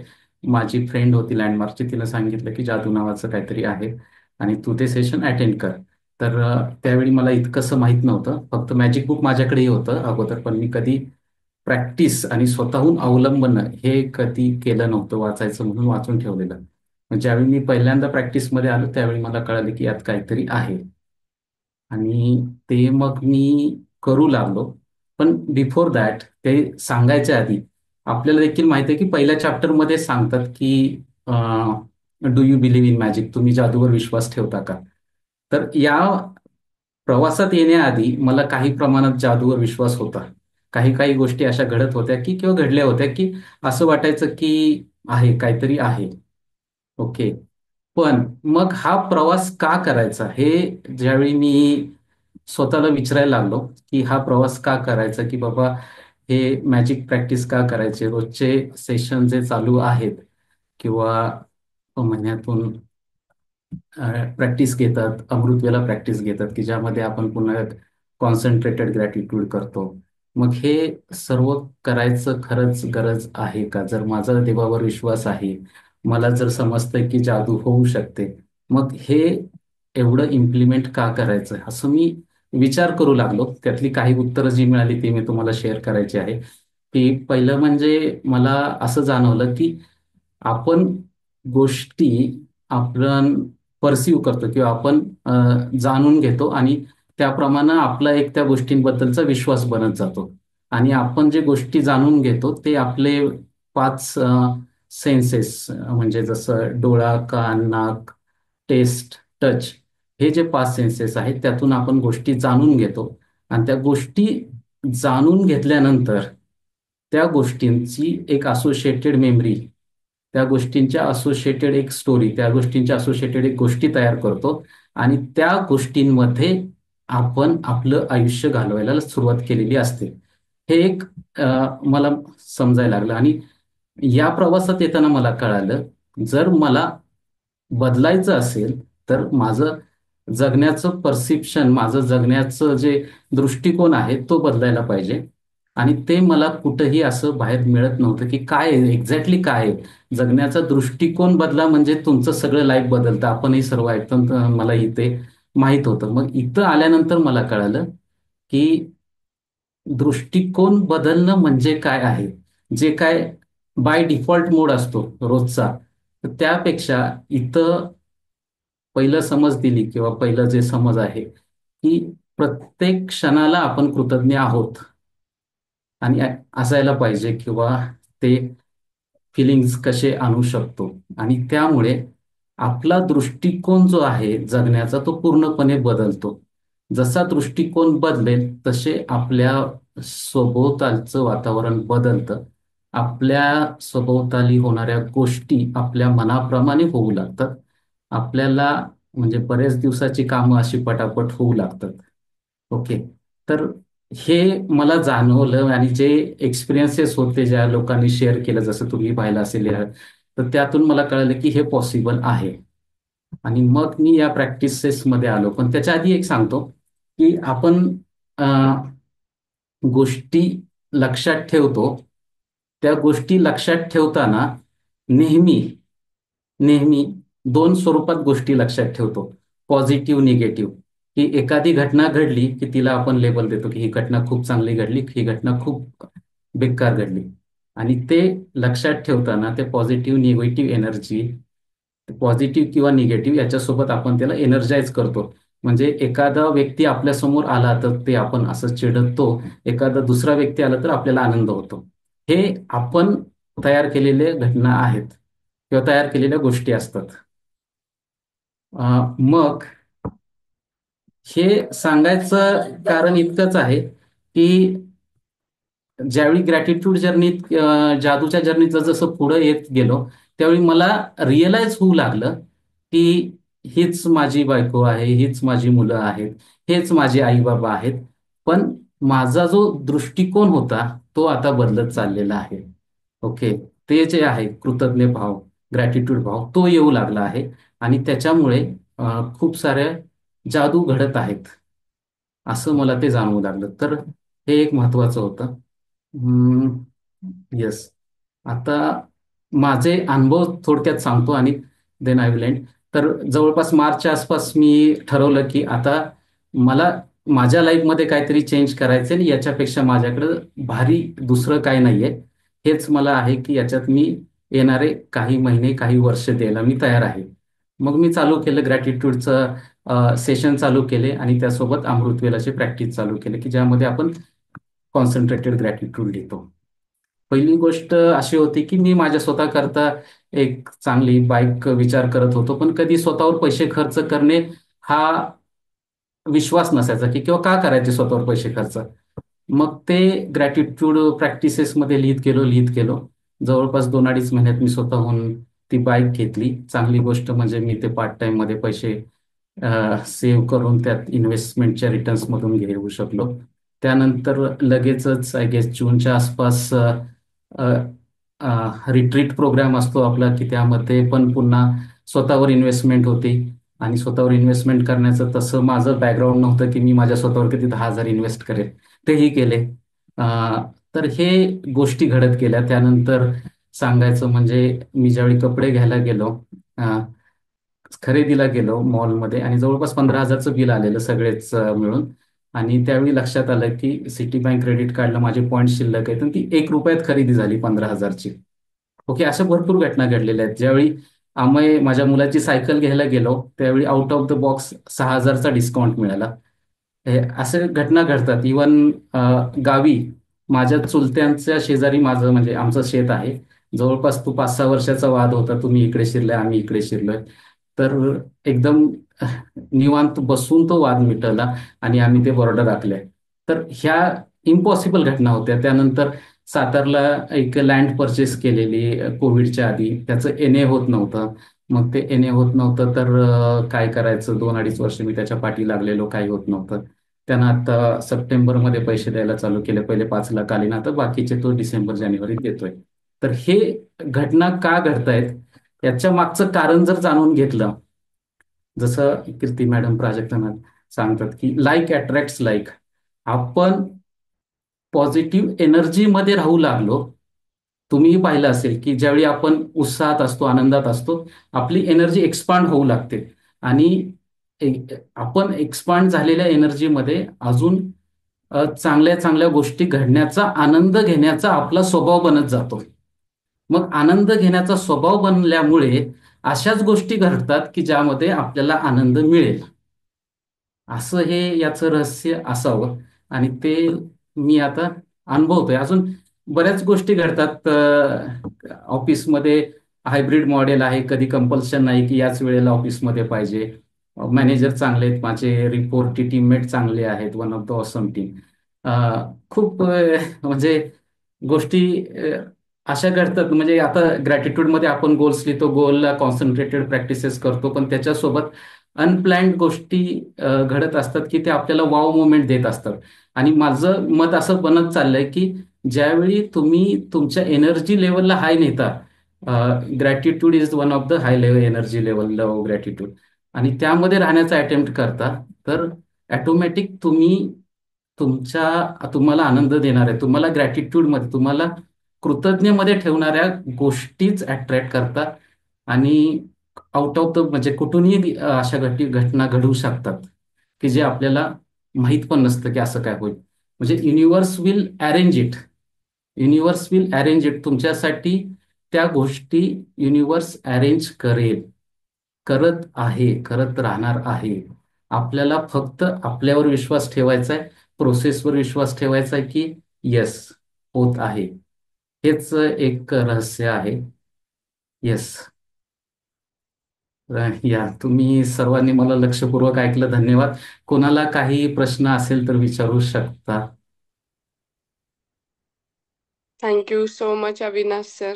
माझी फ्रेंड होती लँडमार्कची, तिनं सांगितलं की जादू नावाचं काहीतरी आहे आणि तू ते सेशन अटेंड कर. तर त्यावेळी मला इतकंसं माहीत नव्हतं. फक्त मॅजिक बुक माझ्याकडेही होतं अगोदर, पण मी कधी प्रॅक्टिस आणि स्वतःहून अवलंबन हे कधी केलं नव्हतं, वाचायचं म्हणून वाचून ठेवलेलं. मग ज्यावेळी मी पहिल्यांदा प्रॅक्टिसमध्ये आलो त्यावेळी मला कळालं की यात काहीतरी आहे, आणि ते मग मी करू लागलो. पण बिफोर दॅट, ते सांगायच्या आधी आपल्याला देखील माहिती आहे की पहिल्या चॅप्टरमध्ये सांगतात की do you believe in magic, तुम्ही जादूवर विश्वास ठेवता का? तर या प्रवासात येण्याआधी मला काही प्रमाणात जादूवर विश्वास होता. काही काही गोष्टी अशा घडत होत्या की किंवा घडल्या होत्या की असं वाटायचं की आहे, काहीतरी आहे. ओके. पण मग हा प्रवास का करायचा हे ज्यावेळी मी स्वतःला विचारायला लागलो की हा प्रवास का करायचा, की बाबा हे मॅजिक प्रॅक्टिस का करायचे, रोजचे सेशन जे चालू आहेत किंवा महिन्यातून प्रॅक्टिस घेतात, अमृतवेला प्रॅक्टिस घेतात की ज्यामध्ये आपण पुन्हा कॉन्सन्ट्रेटेड ग्रॅटिट्यूड करतो. मग हे सर्व करायचं खरंच गरज आहे का? जर माझा देवावर विश्वास आहे, मला जर समजतंय की जादू होऊ शकते, मग हे एवढं इम्प्लिमेंट का करायचं, असं मी विचार करू लागलो. त्यातली काही उत्तरं जी मिळाली ती मी तुम्हाला शेअर करायची आहे. की पहिलं म्हणजे मला असं जाणवलं की आपण गोष्टी आपण परसिव्ह करतो किंवा आपण जाणून घेतो आणि त्याप्रमाणे आपला एक त्या गोष्टींबद्दलचा विश्वास बनत जातो. आणि आपण जे गोष्टी जाणून घेतो ते आपले 5 सेन्सेस, म्हणजे जसं डोळा, कान, नाक, टेस्ट, टच, हे जे 5 सेन्सेस आहेत त्यातून आपण गोष्टी जाणून घेतो. आणि त्या गोष्टी जाणून घेतल्यानंतर त्या गोष्टींची एक असोसिएटेड मेमरी, त्या गोष्टींच्या असोसिएटेड एक स्टोरी, त्या गोष्टींच्या असोसिएटेड एक गोष्टी तयार करतो आणि त्या गोष्टींमध्ये आपण आपलं आयुष्य घालवायला सुरुवात केलेली असते. हे एक मला समजायला लागलं. आणि या प्रवासात येताना मला कळालं, जर मला बदलायचं असेल तर माझं जगण्याचं परसिप्शन, माझं जगण्याचं जे दृष्टिकोन आहे तो बदलायला पाहिजे. आणि ते मला कुठंही असं बाहेर मिळत नव्हतं की काय एक्झॅक्टली काय आहे. जगण्याचा दृष्टिकोन बदला म्हणजे तुमचं सगळं लाईफ बदलतं, आपणही सर्व ऐकतो, मला इथे माहीत होतं. मग इथं आल्यानंतर मला कळालं की दृष्टिकोन बदलणं म्हणजे काय आहे. जे काय बाय डिफॉल्ट मोड असतो रोजचा, तर त्यापेक्षा इथं पहिलं समज दिली किंवा पहिलं जे समज आहे की प्रत्येक क्षणाला आपण कृतज्ञ आहोत आणि असायला पाहिजे, किंवा ते फिलिंग्स कसे आणू शकतो. आणि त्यामुळे आपला दृष्टिकोन जो आहे जगण्याचा तो पूर्णपणे बदलतो. जसा दृष्टिकोन बदलेल तसे आपल्या सभोवतालचं वातावरण बदलतं. आपल्या सभोवताली होणाऱ्या गोष्टी आपल्या मनाप्रमाणे होऊ लागतात. आपल्याला म्हणजे बऱ्याच दिवसाची कामं अशी पटापट होऊ लागतात. ओके. तर हे मला जाणवलं आणि जे एक्सपिरियन्सेस होते ज्या लोकांनी शेअर केलं, जसं तुम्ही पाहिलं असेल, तर त्यातून मला कळलं की हे पॉसिबल आहे. आणि मग मी या प्रॅक्टिसेसमध्ये आलो. पण त्याच्या आधी एक सांगतो की आपण गोष्टी लक्षात ठेवतो. त्या गोष्टी लक्षात ठेवताना नेहमी नेहमी दोन स्वरूपात गोष्टी लक्षात ठेवतो, पॉझिटिव्ह, निगेटिव्ह. की एखादी घटना घडली की तिला आपण लेबल देतो की ही घटना खूप चांगली घडली, ही घटना खूप बेकार घडली. आणि ते लक्षात ठेवताना ते पॉझिटिव्ह, निगेटिव्ह एनर्जी, पॉझिटिव्ह किंवा निगेटिव्ह याच्यासोबत आपण त्याला एनर्जाइज करतो. म्हणजे एखादा व्यक्ती आपल्यासमोर आला तर ते आपण असं चिडतो, एखादा दुसरा व्यक्ती आला तर आपल्याला आनंद होतो. हे आपण तयार केलेले घटना आहेत किंवा तयार केलेल्या गोष्टी असतात. मग हे सांगायचं कारण इतकंच आहे की ज्यावेळी ग्रॅटिट्यूड जर्नीत, जादूच्या जर्नीत जसं पुढे येत गेलो त्यावेळी मला रिअलाइज होऊ लागलं की हीच माझी बायको आहे, हीच माझी मुलं आहेत, हेच माझे आई बाबा आहेत. पण माझा जो दृष्टिकोन होता तो आता बदलत चाललेला आहे. ओके. ते जे आहे कृतज्ञ भाव, ग्रॅटिट्यूड भाव, तो येऊ लागला आहे. आणि त्याच्यामुळे खूप साऱ्या जादू घडत आहेत असं मला ते जाणवू लागलं. तर हे एक महत्वाचं होतं. येस. आता माझे अनुभव थोडक्यात सांगतो आणि देन आय विल एंड. तर जवळपास मार्चच्या आसपास मी ठरवलं की आता मला माझ्या लाईफमध्ये काहीतरी चेंज करायचं आणि याच्यापेक्षा माझ्याकडं भारी दुसरं काय नाहीये. हेच मला आहे की याच्यात मी येणारे काही महिने काही वर्ष द्यायला मी तयार आहे. मग मी चालू केलं ग्रॅटिट्यूडचं सेशन चालू केले आणि त्यासोबत अमृतवेलाची प्रॅक्टिस चालू केली की ज्यामध्ये आपण कॉन्सन्ट्रेटेड ग्रॅटिट्यूड लिहितो. पहिली गोष्ट अशी होती की मी माझ्या स्वतः करता एक चांगली बाईक विचार करत होतो, पण कधी स्वतःवर पैसे खर्च करणे हा विश्वास नसायचा की किंवा का करायचे स्वतःवर पैसे खर्च. मग ते ग्रॅटिट्यूड प्रॅक्टिसेसमध्ये लिहित गेलो. जवळपास 2-2.5 महिन्यात मी स्वतःहून ती बाईक घेतली. चांगली गोष्ट म्हणजे मी ते पार्ट टाइम मध्ये पैसे सेव्ह करून त्यात इन्व्हेस्टमेंटच्या रिटर्न्समधून घेऊ शकलो. त्यानंतर लगेचच आय गेस जूनच्या आसपास रिट्रीट प्रोग्राम असतो आपला की त्यामध्ये पण पुन्हा स्वतःवर इन्व्हेस्टमेंट होती. आणि स्वतःवर इन्व्हेस्टमेंट करण्याचं तसं माझं बॅकग्राऊंड नव्हतं की मी माझ्या स्वतःवर किती 10,000 इन्व्हेस्ट करेल. तेही केले. तर हे गोष्टी घडत गेल्या. त्यानंतर सांगायचं म्हणजे मी ज्यावेळी कपडे घ्यायला गेलो, खरेदीला गेलो मॉलमध्ये आणि जवळपास 15,000चं बिल आलेलं सगळेच मिळून. आणि त्यावेळी लक्षात आलं की सिटी बँक क्रेडिट कार्डला माझे पॉईंट शिल्लक आहेत आणि ती 1 रुपयात खरेदी झाली 15,000ची. ओके, अशा भरपूर घटना घडलेल्या आहेत. ज्यावेळी आम्ही माझ्या मुलाची सायकल घ्यायला गेलो त्यावेळी आउट ऑफ द बॉक्स 6,000चा डिस्काउंट मिळाला. हे असे घटना घडतात. इवन गावी माझ्या चुलत्यांच्या शेजारी माझं म्हणजे आमचं शेत आहे. जवळपास तो 5-6 वर्षाचा वाद होता, तुम्ही इकडे शिरले आम्ही इकडे शिरलोय. तर एकदम निवांत बसून तो वाद मिटवला आणि आम्ही ते बॉर्डर आखले. तर ह्या इम्पॉसिबल घटना होत्या. त्यानंतर सातारला एक लँड परचेस केलेली कोविडच्या आधी, त्याचं एनए होत नव्हतं. मग ते एनए होत नव्हतं तर काय करायचं, 2-2.5 वर्ष मी त्याच्या पाठी लागलेलो, काही होत नव्हतं. त्यानं आता सप्टेंबरमध्ये पैसे द्यायला चालू केले. पहिले 5 लाख आले ना, आता बाकीचे तो डिसेंबर-जानेवारीत देतोय. तर हे घटना का घडतायत याच्या मागचं कारण जर जाणून घेतलं, जसं कीर्ती मॅडम प्राजक्ता मॅडम सांगतात की लाईक अट्रॅक्ट्स लाईक. आपण पॉझिटिव्ह एनर्जीमध्ये राहू लागलो. तुम्हीही पाहिलं असेल की ज्यावेळी आपण उत्साहात असतो, आनंदात असतो, आपली एनर्जी एक्सपांड होऊ लागते. आणि आपण एक्सपांड झालेल्या एनर्जीमध्ये अजून चांगल्या चांगल्या गोष्टी घडण्याचा, आनंद घेण्याचा आपला स्वभाव बनत जातो. मग आनंद घेण्याचा स्वभाव बनल्यामुळे अशाच गोष्टी घडतात की ज्यामध्ये आपल्याला आनंद मिळेल. असं हे याचं रहस्य असावं. आणि ते मी आता अनुभवतोय. अजून बऱ्याच गोष्टी घडतात. ऑफिसमध्ये हायब्रिड मॉडेल आहे. कधी कंपल्शन नाही की याच वेळेला ऑफिसमध्ये पाहिजे. मॅनेजर चांगले आहेत माझे, रिपोर्टी टीममेट चांगले आहेत, one of the awesome team. खूप म्हणजे गोष्टी अशा घडतात. म्हणजे आता ग्रॅटिट्यूडमध्ये आपण गोल्स लिहितो, गोलला कॉन्सन्ट्रेटेड प्रॅक्टिसेस करतो, पण त्याच्यासोबत अनप्लॅन्ड गोष्टी घडत असतात की ते आपल्याला वाव मोमेंट देत असतात. आणि माझं मत असं बनत चाललंय की ज्यावेळी तुम्ही तुमच्या एनर्जी लेवलला हाय नेता, gratitude is one of the high level energy level, love gratitude, आणि त्यामध्ये राहण्याचा अटेम्प्ट करता, तर ऑटोमॅटिक तुम्हाला आनंद देणार आहे, तुम्हाला ग्रॅटिट्यूडमध्ये, तुम्हाला कृतज्ञमध्ये ठेवणाऱ्या गोष्टीच अट्रॅक्ट करतात. आणि आउट ऑफ द म्हणजे कुठूनही अशा घटना घडू शकतात की जे आपल्याला माहीत पण नसतं की असं काय होईल. म्हणजे युनिव्हर्स विल अरेंज इट तुमच्यासाठी. त्या गोष्टी युनिव्हर्स अरेंज करेल, करत आहे, करत राहणार आहे. आपल्याला फक्त आपल्यावर विश्वास ठेवायचा आहे, प्रोसेसवर विश्वास ठेवायचा आहे की येस, होत आहे. हेच एक रहस्य आहे. येस. या तुम्ही सर्वांनी मला लक्षपूर्वक ऐकलं, धन्यवाद. कोणाला काही प्रश्न असेल तर विचारू शकता. Thank you so much Avinash sir.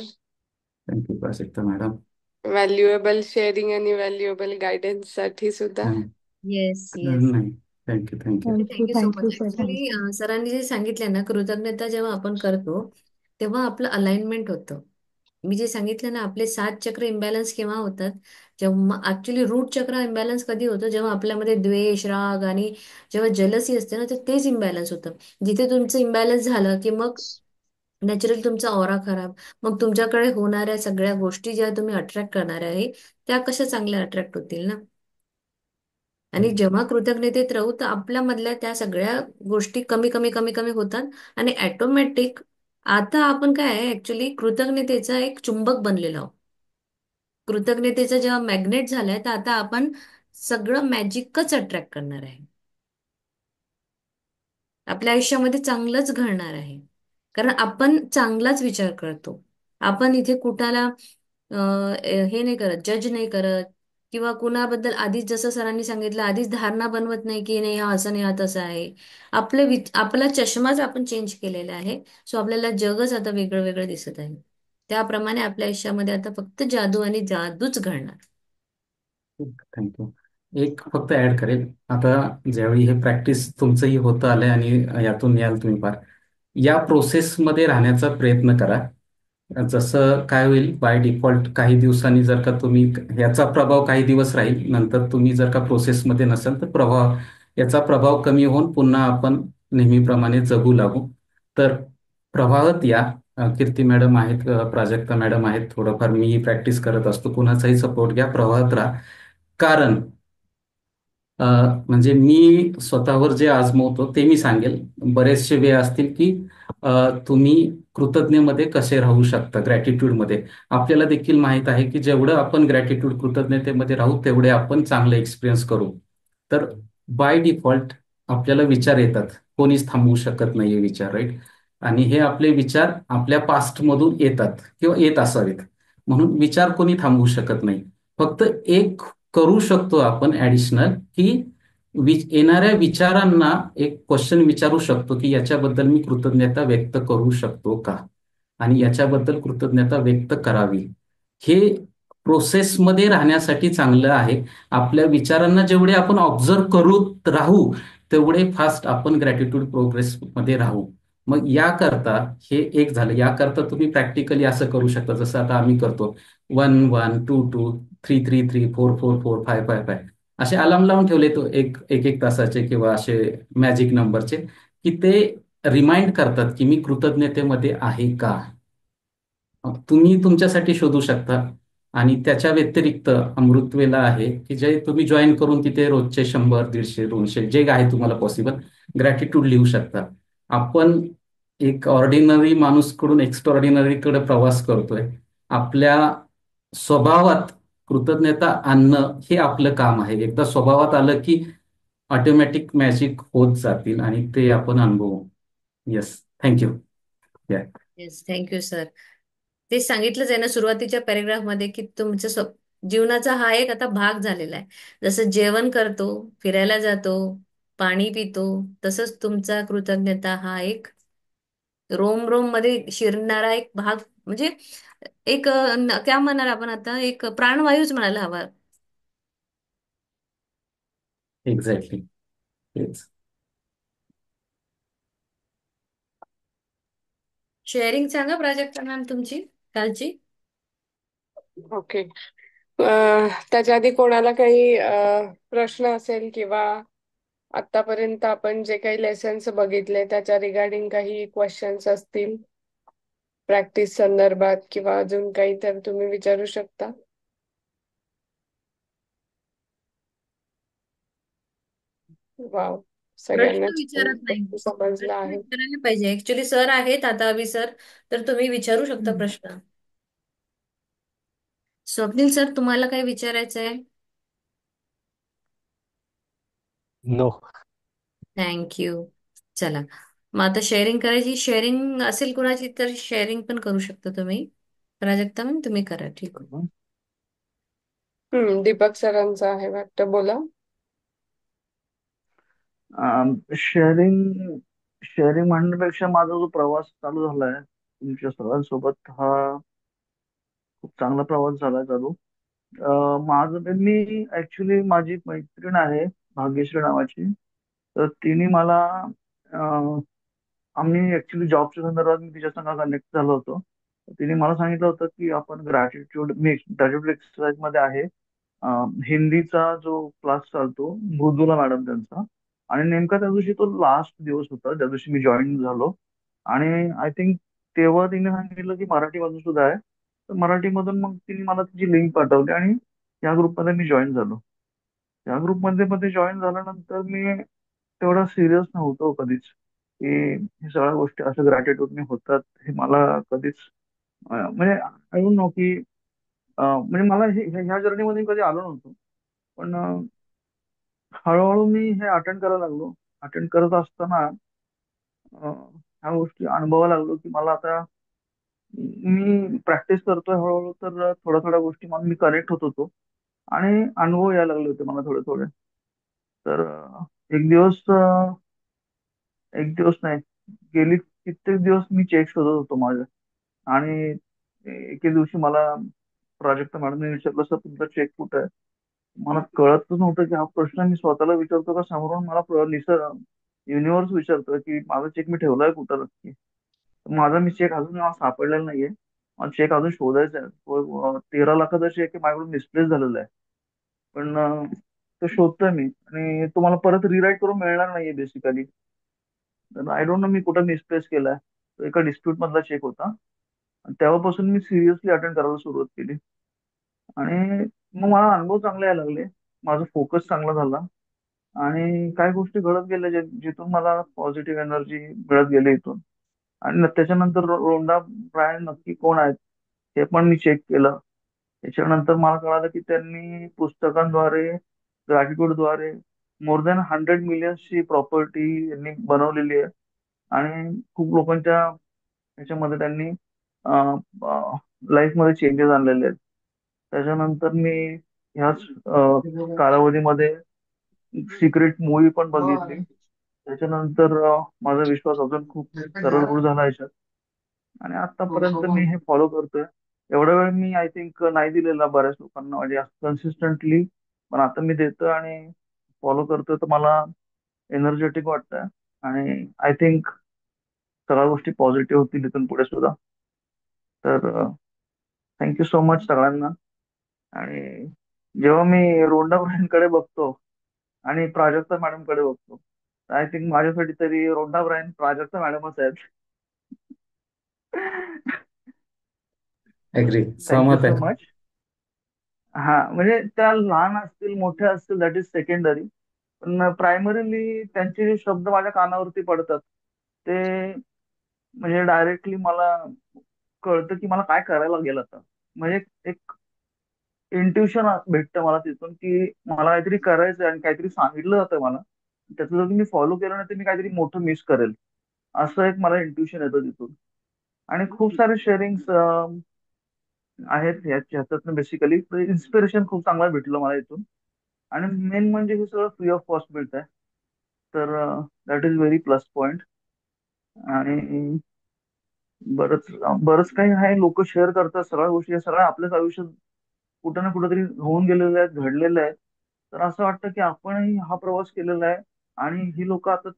Thank you Prajakta madam. Valuable sharing आणि व्हॅल्युएबल गायडन्स साठी सुद्धा. Yes yes. नाही, thank you thank you. Thank you thank you so thank you much. Sir thank you. Actually सरांनी जे सांगितलं ना, कृतज्ञता जेव्हा आपण करतो तेव्हा आपलं अलाइनमेंट होतं. मी जे सांगितलं ना, आपले 7 चक्र इम्बॅलन्स केव्हा होतात, जेव्हा ऍक्च्युली रूट चक्र इम्बॅलन्स कधी होतं, जेव्हा आपल्यामध्ये द्वेष, राग आणि जेव्हा जलसी असते ना, तर तेच इम्बॅलन्स होतं. जिथे तुमचं इम्बॅलन्स झालं की मग नॅचरली तुमचा ऑरा खराब, मग तुमच्याकडे होणाऱ्या सगळ्या गोष्टी ज्या तुम्ही अट्रॅक्ट करणार आहे त्या कशा चांगल्या अट्रॅक्ट होतील ना. आणि जेव्हा कृतज्ञतेत राहू तर आपल्यामधल्या त्या सगळ्या गोष्टी कमी कमी कमी कमी होतात आणि ऑटोमॅटिक आता आपण काय आहे ऍक्च्युली कृतज्ञतेचा एक चुंबक बनलेलो आहोत. कृतज्ञतेचा जेव्हा मॅग्नेट झालाय तर आता आपण सगळं मॅजिकच अट्रॅक्ट करणार आहे. आपल्या आयुष्यामध्ये चांगलंच घडणार आहे. कारण आपण चांगलाच विचार करतो. आपण इथे कुणाला हे नाही करत, जज नाही करत किंवा कुणाबद्दल आधीच जसं सरांनी सांगितलं आधीच धारणा बनवत नाही की नाही हा असं नाही हा तसं आहे. आपला चष्माच आपण चेंज केलेला आहे. सो आपल्याला जगच आता वेगळं वेगळं दिसत आहे. त्याप्रमाणे आपल्या आयुष्यामध्ये आता फक्त जादू आणि जादूच घडणार. थँक्यू. एक फक्त ऍड करेल, आता ज्यावेळी हे प्रॅक्टिस तुमचंही होतं आलंय आणि यातून याल तुम्ही पार, या प्रोसेसमध्ये राहण्याचा प्रयत्न करा. जसं काय होईल, बाय डिफॉल्ट काही दिवसांनी जर का तुम्ही, याचा प्रभाव काही दिवस राहील, नंतर तुम्ही जर का प्रोसेसमध्ये नसाल तर याचा प्रभाव कमी होऊन पुन्हा आपण नेहमीप्रमाणे जगू लागू. तर प्रवाहात या. कीर्ती मॅडम आहेत, प्राजक्ता मॅडम आहेत, थोडंफार मीही प्रॅक्टिस करत असतो, कुणाचाही सपोर्ट घ्या, प्रवाहात राहा. कारण अ, म्हणजे मी स्वतःवर जे आजमावतो ते मी सांगेल. बरेचसे वे असतील की तुम्ही कृतज्ञतेमध्ये कसे राहू शकता, ग्रॅटिट्यूडमध्ये. आपल्याला देखील माहित आहे की जेवढं आपण ग्रॅटिट्यूड कृतज्ञतेमध्ये राहू तेवढे आपण चांगले एक्सपिरियन्स करू. तर बाय डिफॉल्ट आपल्याला विचार येतात, कोणीच थांबवू शकत नाहीये विचार, राईट? आणि हे आपले विचार आपल्या पास्टमधून येतात किंवा येत असावेत, म्हणून विचार कोणी थांबवू शकत नाही. फक्त एक करू शकतो आपण ऍडिशनल, की येणाऱ्या विचारांना एक क्वेश्चन विचारू शकतो की याच्याबद्दल मी कृतज्ञता व्यक्त करू शकतो का, आणि याच्याबद्दल कृतज्ञता व्यक्त करावी. हे प्रोसेसमध्ये राहण्यासाठी चांगलं आहे. आपल्या विचारांना जेवढे आपण ऑब्झर्व करूत राहू तेवढे फास्ट आपण ग्रॅटिट्यूड प्रोग्रेसमध्ये राहू. मग याकरता हे एक झालं. याकरता तुम्ही प्रॅक्टिकली असं करू शकता जसं आता आम्ही करतो, 1 1 2 2 3 3 3 4 4 4 5 5 5 असे अलार्म लावून ठेवले, तो एक एक एक तासाचे किंवा असे मॅजिक नंबरचे, की ते रिमाइंड करतात की मी कृतज्ञतेमध्ये आहे का. तुम्ही तुमच्यासाठी शोधू शकता. आणि त्याच्या व्यतिरिक्त अमृतवेला आहे की जे तुम्ही जॉईन करून तिथे रोजचे 100 150 200 जे आहे तुम्हाला पॉसिबल ग्रॅटिट्यूड लिहू शकता. आपण एक ऑर्डिनरी माणूसकडून एक्स्ट्रॉर्डिनरीकडे प्रवास करतोय. आपल्या स्वभावात कृतज्ञता आणणं हे आपलं काम आहे. एकदा स्वभावात आलं की ऑटोमॅटिक मॅजिक होत जातील आणि ते आपण अनुभवू. Yes, thank you. Yes, thank you sir. ते सांगितलंच आहे ना सुरुवातीच्या पॅरेग्राफ मध्ये की तुमच्या जीवनाचा हा एक आता भाग झालेला आहे. जसं जेवण करतो, फिरायला जातो, पाणी पितो, तसंच तुमचा कृतज्ञता हा एक रोम रोम मध्ये शिरणारा एक भाग, म्हणजे एक काय म्हणणार आपण आता, एक प्राणवायूच म्हणायला हवा. एक्झॅक्टली. तेच. शेअरिंग सांगा प्राजक्ता मॅम तुमची कालची. ओके. त्याच्या आधी कोणाला काही प्रश्न असेल किंवा आतापर्यंत आपण जे काही लेसन्स बघितले त्याच्या रिगार्डिंग काही क्वेश्चन्स असतील प्रॅक्टिस संदर्भात किंवा अजून काही, तर तुम्ही विचारू शकता. वाव, प्रश्न सगळ्यांनाच विचारत नाही, समजला प्रश्न आहे. विचारायला पाहिजे. ऍक्च्युली सर आहेत आता, अभि सर, तर तुम्ही विचारू शकता प्रश्न. स्वप्नील सर तुम्हाला काय विचारायचं आहे? नो. थँक्यू. चला, मग आता शेअरिंग करायची. शेअरिंग असेल कुणाची तर शेअरिंग पण करू शकता तुम्ही. प्राजक्ता मॅम तुम्ही करा, ठीक आहे. दीपक सरांचा आहे वाटतं, बोला. शेअरिंग शेअरिंग म्हणण्यापेक्षा माझा जो प्रवास चालू झालाय तुमच्या सर्वांसोबत, हा खूप चांगला प्रवास झालाय चालू. माझं मी ऍक्च्युली, माझी एक मैत्रीण आहे भाग्यश्री नावाची. तर तिने मला आम्ही ऍक्च्युली जॉबच्या संदर्भात मी तिच्या संग कनेक्ट झालो होतो. तिने मला सांगितलं होतं की आपण ग्रॅटिट्यूड, मी ग्रॅटिट्यूड एक्सरसाइज मध्ये आहे. हिंदीचा जो क्लास चालतो, मृदुला मॅडम त्यांचा. आणि नेमका त्या दिवशी तो लास्ट दिवस होता ज्या दिवशी मी जॉईन झालो. आणि आय थिंक तेव्हा तिने सांगितलं की मराठीमधून सुद्धा आहे. तर मराठीमधून मग तिने मला तिची लिंक पाठवली आणि या ग्रुपमध्ये मी जॉईन झालो. त्या ग्रुपमध्ये मध्ये जॉईन झाल्यानंतर मी तेवढा सिरियस नव्हतो कधीच, की हे सगळ्या गोष्टी अशा ग्रॅटिट्यूडने होतात हे मला कधीच म्हणजे आय डोंट नो की म्हणजे मला ह्या जर्नीमध्ये कधी आलो नव्हतो. पण हळूहळू मी हे अटेंड करायला लागलो. अटेंड करत असताना ह्या गोष्टी अनुभवायला लागलो की मला आता मी प्रॅक्टिस करतोय हळूहळू, तर थोड्या थोड्या गोष्टी मला मी कनेक्ट होत होतो आणि अनुभव यायला लागले होते मला थोडे थोडे. तर एक दिवस नाही, गेली कित्येक दिवस मी चेक शोधत होतो माझे. आणि एके दिवशी मला प्रोजेक्ट मॅडमने विचारलं, सर तुमचा चेक कुठे आहे? मला कळतच नव्हतं की हा प्रश्न मी स्वतःला विचारतो का समोरून मला युनिव्हर्स विचारतोय की माझा चेक मी ठेवलाय कुठं नक्की. माझा मी चेक अजून मला सापडलेला नाहीये. मला चेक अजून शोधायचा आहे. 13 लाखाचा चेक आहे माझ्याकडून मिसप्लेस झालेला आहे. पण तो शोधतोय मी आणि तो मला परत रिराईट करून मिळणार नाहीये बेसिकली. तर आय डोंट नो मी कुठं मिसप्लेस केलाय. तो एका डिस्प्यूट मधला चेक होता आणि तेव्हापासून मी सिरियसली अटेंड करायला सुरुवात केली. आणि मग मला अनुभव चांगले यायला लागले. माझा फोकस चांगला झाला आणि काही गोष्टी घडत गेल्या जिथून मला पॉझिटिव्ह एनर्जी मिळत गेली इथून. आणि त्याच्यानंतर रोंडा ब्रायन नक्की कोण आहेत हे पण मी चेक केलं. त्याच्यानंतर मला कळालं की त्यांनी पुस्तकांद्वारे, ग्रॅटिट्यूडद्वारे मोर दॅन 100 मिलियन्सची प्रॉपर्टी यांनी बनवलेली आहे. आणि खूप लोकांच्या ह्याच्यामध्ये त्यांनी लाईफमध्ये चेंजेस आणलेले आहेत. त्याच्यानंतर मी ह्याच कालावधीमध्ये सिक्रेट मूवी पण बघितली. त्याच्यानंतर माझा विश्वास अजून खूप तरळरूळ झाला याच्यात. आणि आतापर्यंत मी हे फॉलो करतोय. एवढा वेळ मी आय थिंक नाही दिलेला बऱ्याच लोकांना म्हणजे कन्सिस्टंटली. पण आता मी देतोय आणि फॉलो करतोय तर मला एनर्जेटिक वाटतंय. आणि आय थिंक सगळ्या गोष्टी पॉझिटिव्ह होतील इथून पुढे सुद्धा. तर थँक्यू सो मच सगळ्यांना. आणि जेव्हा मी रोंडा ब्रायनकडे बघतो आणि प्राजक्ता मॅडम कडे बघतो, आय थिंक माझ्यासाठी तरी रोंडा ब्रायन प्राजक्ता मॅडमच आहेत. ऍग्री, थँक्यू सहमत सो आहे. मच. हा म्हणजे त्या लहान असतील मोठ्या असतील दॅट इज सेकंडरी. पण प्रायमरीली त्यांचे जे शब्द माझ्या कानावरती पडतात ते म्हणजे डायरेक्टली मला कळतं की मला काय करायला लागेल आता. म्हणजे एक इंट्युशन भेटतं मला तिथून की मला काहीतरी करायचं आणि काहीतरी सांगितलं जातं मला, त्याचं जर मी फॉलो केलं नाही तर मी काहीतरी मोठं मिस करेल, असं एक मला इंट्युशन येतं तिथून. आणि खूप सारे शेअरिंग्स आहेत ह्याच्यातनं बेसिकली इन्स्पिरेशन खूप चांगलं भेटलं मला इथून. आणि मेन म्हणजे हे सगळं फ्री ऑफ कॉस्ट मिळत आहे. तर that is very plus point. आणि बरंच बरंच काही आहे, लोक शेअर करतात सगळ्या गोष्टी, या सगळ्या आपल्याच आयुष्यात कुठं ना कुठेतरी होऊन गेलेल्या आहेत, घडलेल्या आहेत. तर असं वाटतं की आपणही हा प्रवास केलेला आहे आणि ही लोक आता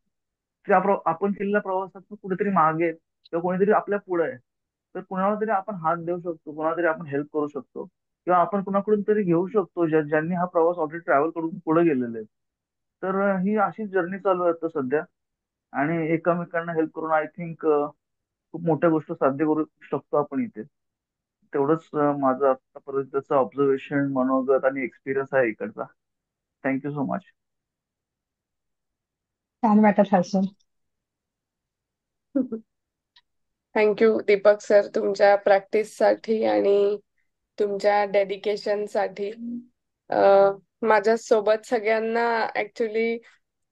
आपण केलेल्या प्रवासात कुठेतरी मागे आहेत किंवा कोणीतरी आपल्या पुढे आहे. तर कुणाला तरी आपण हात देऊ शकतो, कुणाला तरी आपण हेल्प करू शकतो किंवा आपण कुणाकडून तरी घेऊ शकतो ज्यांनी हा प्रवास ऑलरेडी ट्रॅव्हल करून पुढे गेलेले आहेत. तर ही अशीच जर्नी चालू आहे आता सध्या. आणि एकमेकांना हेल्प करून आय थिंक खूप मोठ्या गोष्टी साध्य करू शकतो आपण इथे. तेवढंच माझं आतापर्यंतचं ऑब्झर्वेशन, मनोगत आणि एक्सपिरियन्स आहे इकडचा. Thank you so much. छान वाटत हसून. थँक्यू दीपक सर तुमच्या प्रॅक्टिससाठी आणि तुमच्या डेडिकेशनसाठी. माझ्या सोबत सगळ्यांना ऍक्च्युली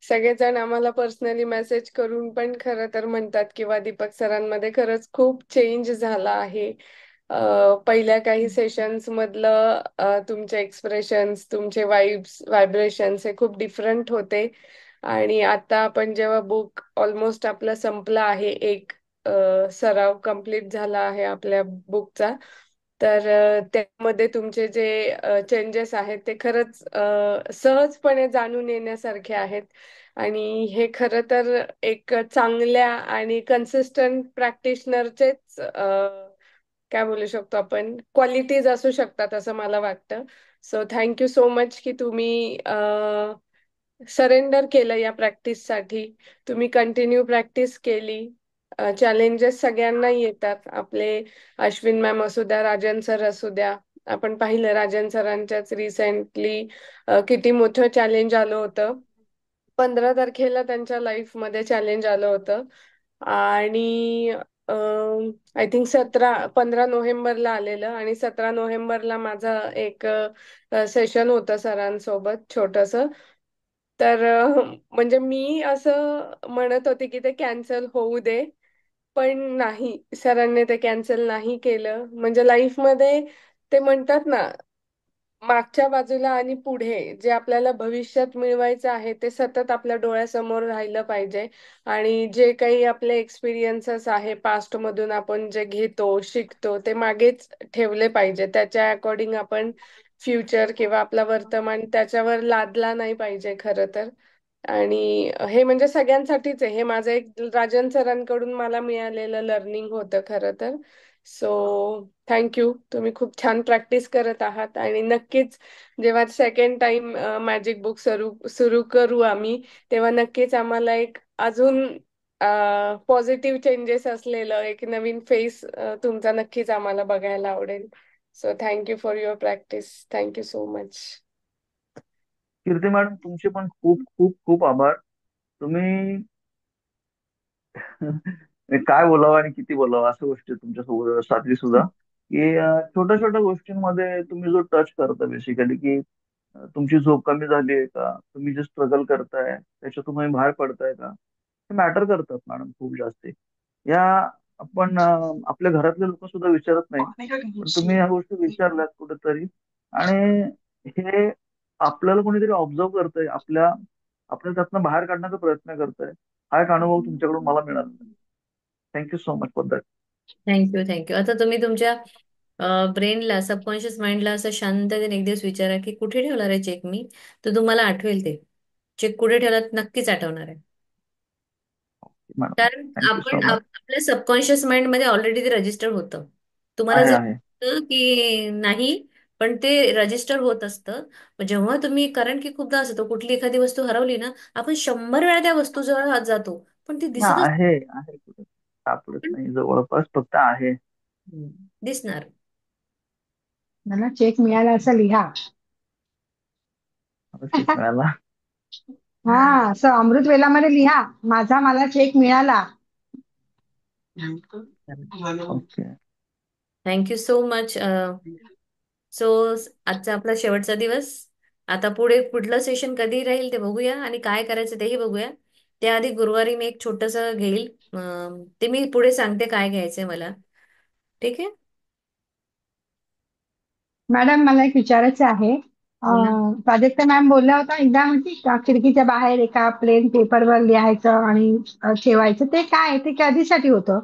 सगळेजण आम्हाला पर्सनली मेसेज करून पण खरं तर म्हणतात किंवा दीपक सरांमध्ये खरंच खूप चेंज झाला आहे. पहिल्या काही सेशन्स मधलं तुमचे एक्सप्रेशन्स, तुमचे व्हायब्रेशन्स हे खूप डिफरंट होते. आणि आता आपण जेव्हा बुक ऑलमोस्ट आपला संपला आहे, एक सराव कंप्लीट झाला आहे आपल्या बुकचा, तर त्यामध्ये तुमचे जे चेंजेस आहेत ते खरंच सहजपणे जाणून येण्यासारखे आहेत. आणि हे खरं तर एक चांगल्या आणि कन्सिस्टंट प्रॅक्टिशनरचेच काय बोलू शकतो आपण क्वालिटीज असू शकतात असं मला वाटतं. सो थँक्यू सो मच की तुम्ही सरेंडर केलं या प्रॅक्टिससाठी. तुम्ही कंटिन्यू प्रॅक्टिस केली. चॅलेंजेस सगळ्यांना येतात, आपले अश्विन मॅम असू द्या, राजन सर असू द्या, आपण पाहिलं राजन सरांच्याच रिसेंटली किती मोठं चॅलेंज आलं होतं. 15 तारखेला त्यांच्या लाईफमध्ये चॅलेंज आलं होतं आणि आय थिंक 15 नोव्हेंबरला आलेलं आणि 17 नोव्हेंबरला माझा एक सेशन होतं सरांसोबत छोटस. तर म्हणजे मी असं म्हणत होते की ते कॅन्सल होऊ दे, पण नाही, सरांनी ते कॅन्सल नाही केलं. म्हणजे लाईफमध्ये ते म्हणतात ना, मागच्या बाजूला आणि पुढे जे आपल्याला भविष्यात मिळवायचं आहे ते सतत आपल्या डोळ्यासमोर राहिलं पाहिजे. आणि जे काही आपले एक्सपिरियन्सेस आहे पास्ट मधून आपण जे घेतो शिकतो ते मागेच ठेवले पाहिजे. त्याच्या अकॉर्डिंग आपण फ्युचर किंवा आपला वर्तमान त्याच्यावर लादला नाही पाहिजे खरं तर. आणि हे म्हणजे सगळ्यांसाठीच आहे. हे माझं एक राजन सरांकडून मला मिळालेलं लर्निंग होतं खरं तर. So thank you. तुम्ही खूप छान प्रॅक्टिस करत आहात आणि नक्कीच जेव्हा सेकंड टाइम मॅजिक बुक सुरू सुरू करू आम्ही, तेव्हा नक्कीच आम्हाला एक अजून पॉझिटिव्ह चेंजेस असलेलं एक नवीन फेस तुमचा नक्कीच आम्हाला बघायला आवडेल. So thank you for your practice. Thank you so much. Kirti madam, तुमचे पण खूप खूप खूप आभार. तुम्ही काय बोलावं आणि किती बोलावं असं गोष्टी तुमच्या सोबत साधली सुद्धा, की छोट्या छोट्या गोष्टींमध्ये तुम्ही जो टच करता बेसिकली, की तुमची झोप कमी झाली आहे का, तुम्ही जे स्ट्रगल करताय त्याच्यातून तुम्ही बाहेर पडताय का, हे मॅटर करतात मॅडम खूप जास्त. या आपण आपल्या घरातले लोक सुद्धा विचारत नाही, पण तुम्ही या गोष्टी विचारल्यात कुठेतरी. आणि हे आपल्याला कोणीतरी ऑब्झर्व करतंय, आपल्याला त्यातनं बाहेर काढण्याचा प्रयत्न करतंय. हा एक अनुभव तुमच्याकडून मला मिळाला. Thank you so much for that. Thank you thank you. आता तुम्ही तुमच्या ब्रेनला, सबकॉन्शियस माइंडला असं शांततेने एक दिवस विचारा की कुठे ठेवणार आहे चेक मी, तर तुम्हाला आठवेल ते चेक कुठे ठेवला नक्कीच आठवणार आहे. मॅडम, कारण थँक्यू सो आपण मच. आपल्या सबकॉन्शियस माइंड मध्ये ऑलरेडी ते रजिस्टर होतं. तुम्हाला आहे जर आहे. वाटतं की नाही, पण ते रजिस्टर होत असतं. मग जेव्हा तुम्ही, कारण की खूपदा असं होतं, कुठली एखादी वस्तू हरवली ना, आपण 100 वेळा त्या वस्तूजवळ जातो पण ती हा, दिसतच आहे आहे कुठे सापडत पण नाही, जवळपास फक्त आहे. दिसणार. मला चेक मिळाला असं लिहा. मला चेक मिळाला. हा, असं अमृत वेलामध्ये लिहा, मला चेक मिळाला. Okay. Thank you so much. So आजचा आपला शेवटचा दिवस. आता पुढे पुढलं सेशन कधी राहील ते बघूया आणि काय करायचं तेही बघूया. त्याआधी गुरुवारी मी एक छोटस घेईल. ते मी पुढे सांगते काय घ्यायचंय मला. ठीक आहे. मॅडम, मला एक विचारायचं आहे. बोला. प्राजक्ता मॅम बोलल्या होत्या एकदा, माहिती का, खिडकीच्या बाहेर एका प्लेन पेपरवर लिहायचं आणि ठेवायचं, ते काय, ते कधीसाठी होतं?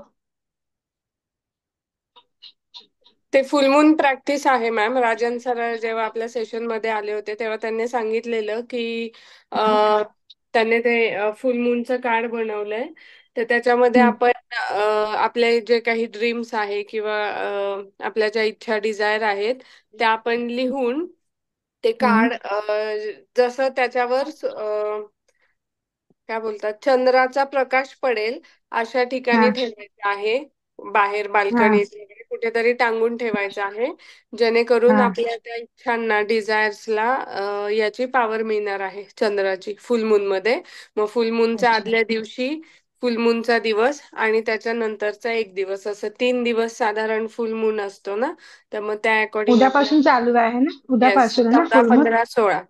ते फुलमून प्रॅक्टिस आहे मॅम. राजन सर जेव्हा आपल्या सेशन मध्ये आले होते तेव्हा त्यांनी सांगितलेलं की त्यांनी ते फुलमूनचं कार्ड बनवलंय. तर त्याच्यामध्ये हं, आपण आपले जे काही ड्रीम्स आहे किंवा आपल्या ज्या इच्छा डिझायर आहेत त्या आपण लिहून ते हं. कार्ड जसं त्याच्यावर काय बोलतात चंद्राचा प्रकाश पडेल अशा हा ठिकाणी ठेवायचं आहे. बाहेर हा बाल्कनीत वगैरे कुठेतरी टांगून ठेवायचं आहे, जेणेकरून हा. आपल्या त्या इच्छांना डिझायर्सला याची पॉवर मिळणार आहे चंद्राची फुलमून मध्ये. मग फुलमूनच्या अच्छा. आदल्या दिवशी फुलमूनचा दिवस आणि त्याच्यानंतरचा एक दिवस, असं 3 दिवस साधारण फुलमून असतो ना. तर मग त्या अकॉर्डिंग आपल्या उद्यापासून चालू आहे ना, येस उद्यापासून आहे ना 14, फुल मून? 15, 16.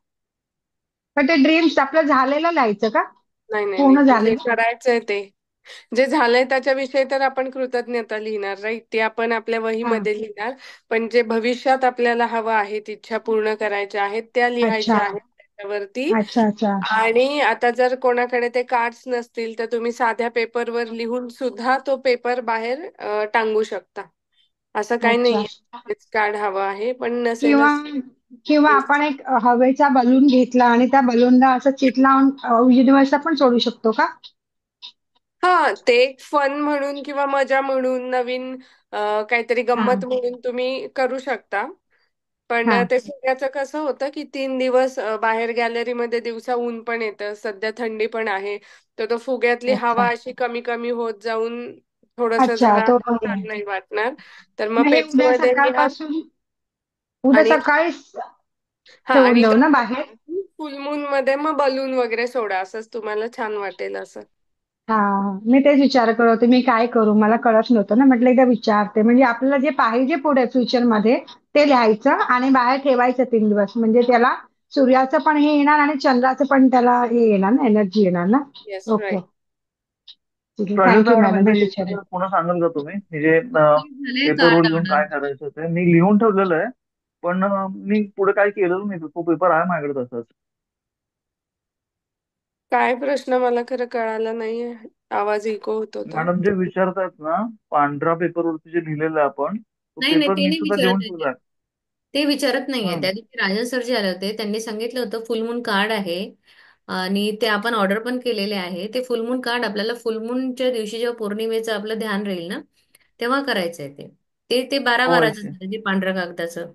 पण ते ड्रीम्स आपलं झालेलं लिहायचं का? नाही नाही पूर्ण नाही, जे झालेलं? करायचंय ते, जे झालंय त्याच्याविषयी तर आपण कृतज्ञता लिहिणार, राईट, ते आपण आपल्या हा. वहीमध्ये लिहिणार. पण जे भविष्यात आपल्याला हवं आहे, इच्छा पूर्ण करायच्या आहेत त्या अच्छा लिहायच्या आहेत त्याच्यावरती. अच्छा अच्छा. आणि आता जर कोणाकडे ते कार्ड्स नसतील तर तुम्ही साध्या पेपरवर लिहून सुद्धा तो पेपर बाहेर टांगू शकता. असं काही अच्छा. नाहीये तेच कार्ड हवं आहे, पण किंवा नसेलच. किंवा आपण एक हवेचा बलून घेतला आणि त्या बलूनला असं चिट लावून युनिव्हर्सला पण सोडू शकतो का? हा, ते एक फन म्हणून किंवा मजा म्हणून, नवीन काहीतरी हा गंमत म्हणून तुम्ही करू शकता. पण हा. ते फुग्याचं कसं होतं की 3 दिवस बाहेर गॅलरीमध्ये दिवसा ऊन पण येतं, सध्या थंडी पण आहे. तर तो फुग्यातली हवा अच्छा अशी कमी कमी होत जाऊन थोडस अच्छा, जरा तो पण आहे. छान नाही वाटणार. तर मग मग हे उद्या पेपरमध्ये लिहा. सकाळपासून उद्या आणि सकाळीच हा ठेवून आणि देऊ ना बाहेर. फुल मून मध्ये मग बलून वगैरे सोडा, असंच तुम्हाला छान वाटेल असं. हा, मी तेच विचार करत होते मी काय करू, मला कळत नव्हतं ना, म्हटलं एकदा विचारते. म्हणजे आपल्याला जे पाहिजे पुढे फ्युचर मध्ये ते लिहायचं आणि बाहेर ठेवायचं 3 दिवस, म्हणजे त्याला सूर्याचं पण हे येणार आणि चंद्राचं पण त्याला हे येणार ना, एनर्जी येणार ना. Yes, okay, right. ठीक आहे, प्राजक्ता थँक्यू मॅडम मॅडम, एकदा हेच एक विचारेल. पुन्हा सांगाल का तुम्ही, हे जे झाले पेपरवर कार्ड लिहून ऑर्डर. काय करायचं ते मी लिहून ठेवलेलं आहे. पण मी पुढे काय केलेलं नाही, तो पेपर आहे माझ्याकडे तसाच. काय प्रश्न मला खरं कळाला नाहीये, आवाज इको होत होता. मॅडम जे विचारतात ना, पांढऱ्या पेपरवरती जे लिहिलेलं आहे आपण, तो नाही नाही, पेपर ते मी नाही सुद्धा विचारत लिहून आहे ते. ठेवलाय. ते विचारत नाहीये. हम्म. त्या दिवशी राजन सर जे आले होते त्यांनी सांगितलं होतं फुलमून कार्ड आहे आणि ते आपण ऑर्डर पण केलेले आहे. ते फुलमून कार्ड आपल्याला फुलमूनच्या दिवशी जेव्हा पौर्णिमेचं आपलं ध्यान राहील ना, तेव्हा करायचं आहे ते. ते ते बारा हो, बाराचं ऐसे. झालं ते पांढऱ्या कागदाचं.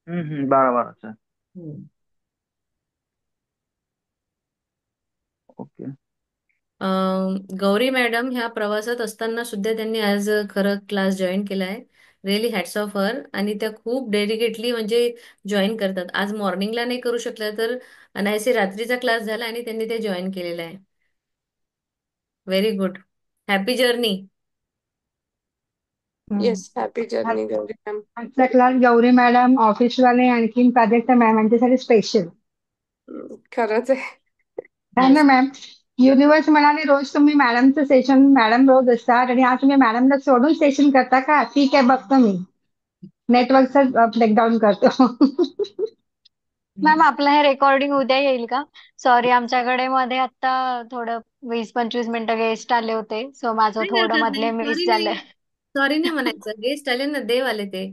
12-12चा. हम्म. ओके. गौरी मॅडम ह्या प्रवासात असताना सुद्धा त्यांनी आज खरं क्लास जॉईन केला आहे. Really hats of her. आणि त्या खूप डेडिकेटली म्हणजे जॉईन करतात. आज मॉर्निंगला नाही करू शकल्या तर अनायसे रात्रीचा क्लास झाला आणि त्यांनी ते जॉईन केलेला आहे. Very good. Happy journey. Yes, happy journey Gauri ma'am. आजचा क्लास गौरी मॅडम, ऑफिसवाले, आणखीन प्राजक्ता मॅम यांच्यासाठी स्पेशल खरंच आहे. आहे ना मॅम. युनिव्हर्स म्हणाले रोज तुम्ही मॅडमचं सेशन, मॅडम रोज असतात आणि आज तुम्ही मॅडमला सोडून सेशन करता का? ठीक आहे, बघतो मी नेटवर्कचा ब्रेकडाऊन करतो. मॅम आपलं हे रेकॉर्डिंग उद्या येईल का? सॉरी आमच्याकडे मध्ये आता थोडं 20-25 मिनिटं गेस्ट आले होते, सो माझं काही थोडं हरकत नाही. मधले मिस सॉरी नाही. झालंय. सॉरी नाही म्हणायचं. गेस्ट आले ना, देव आले ते.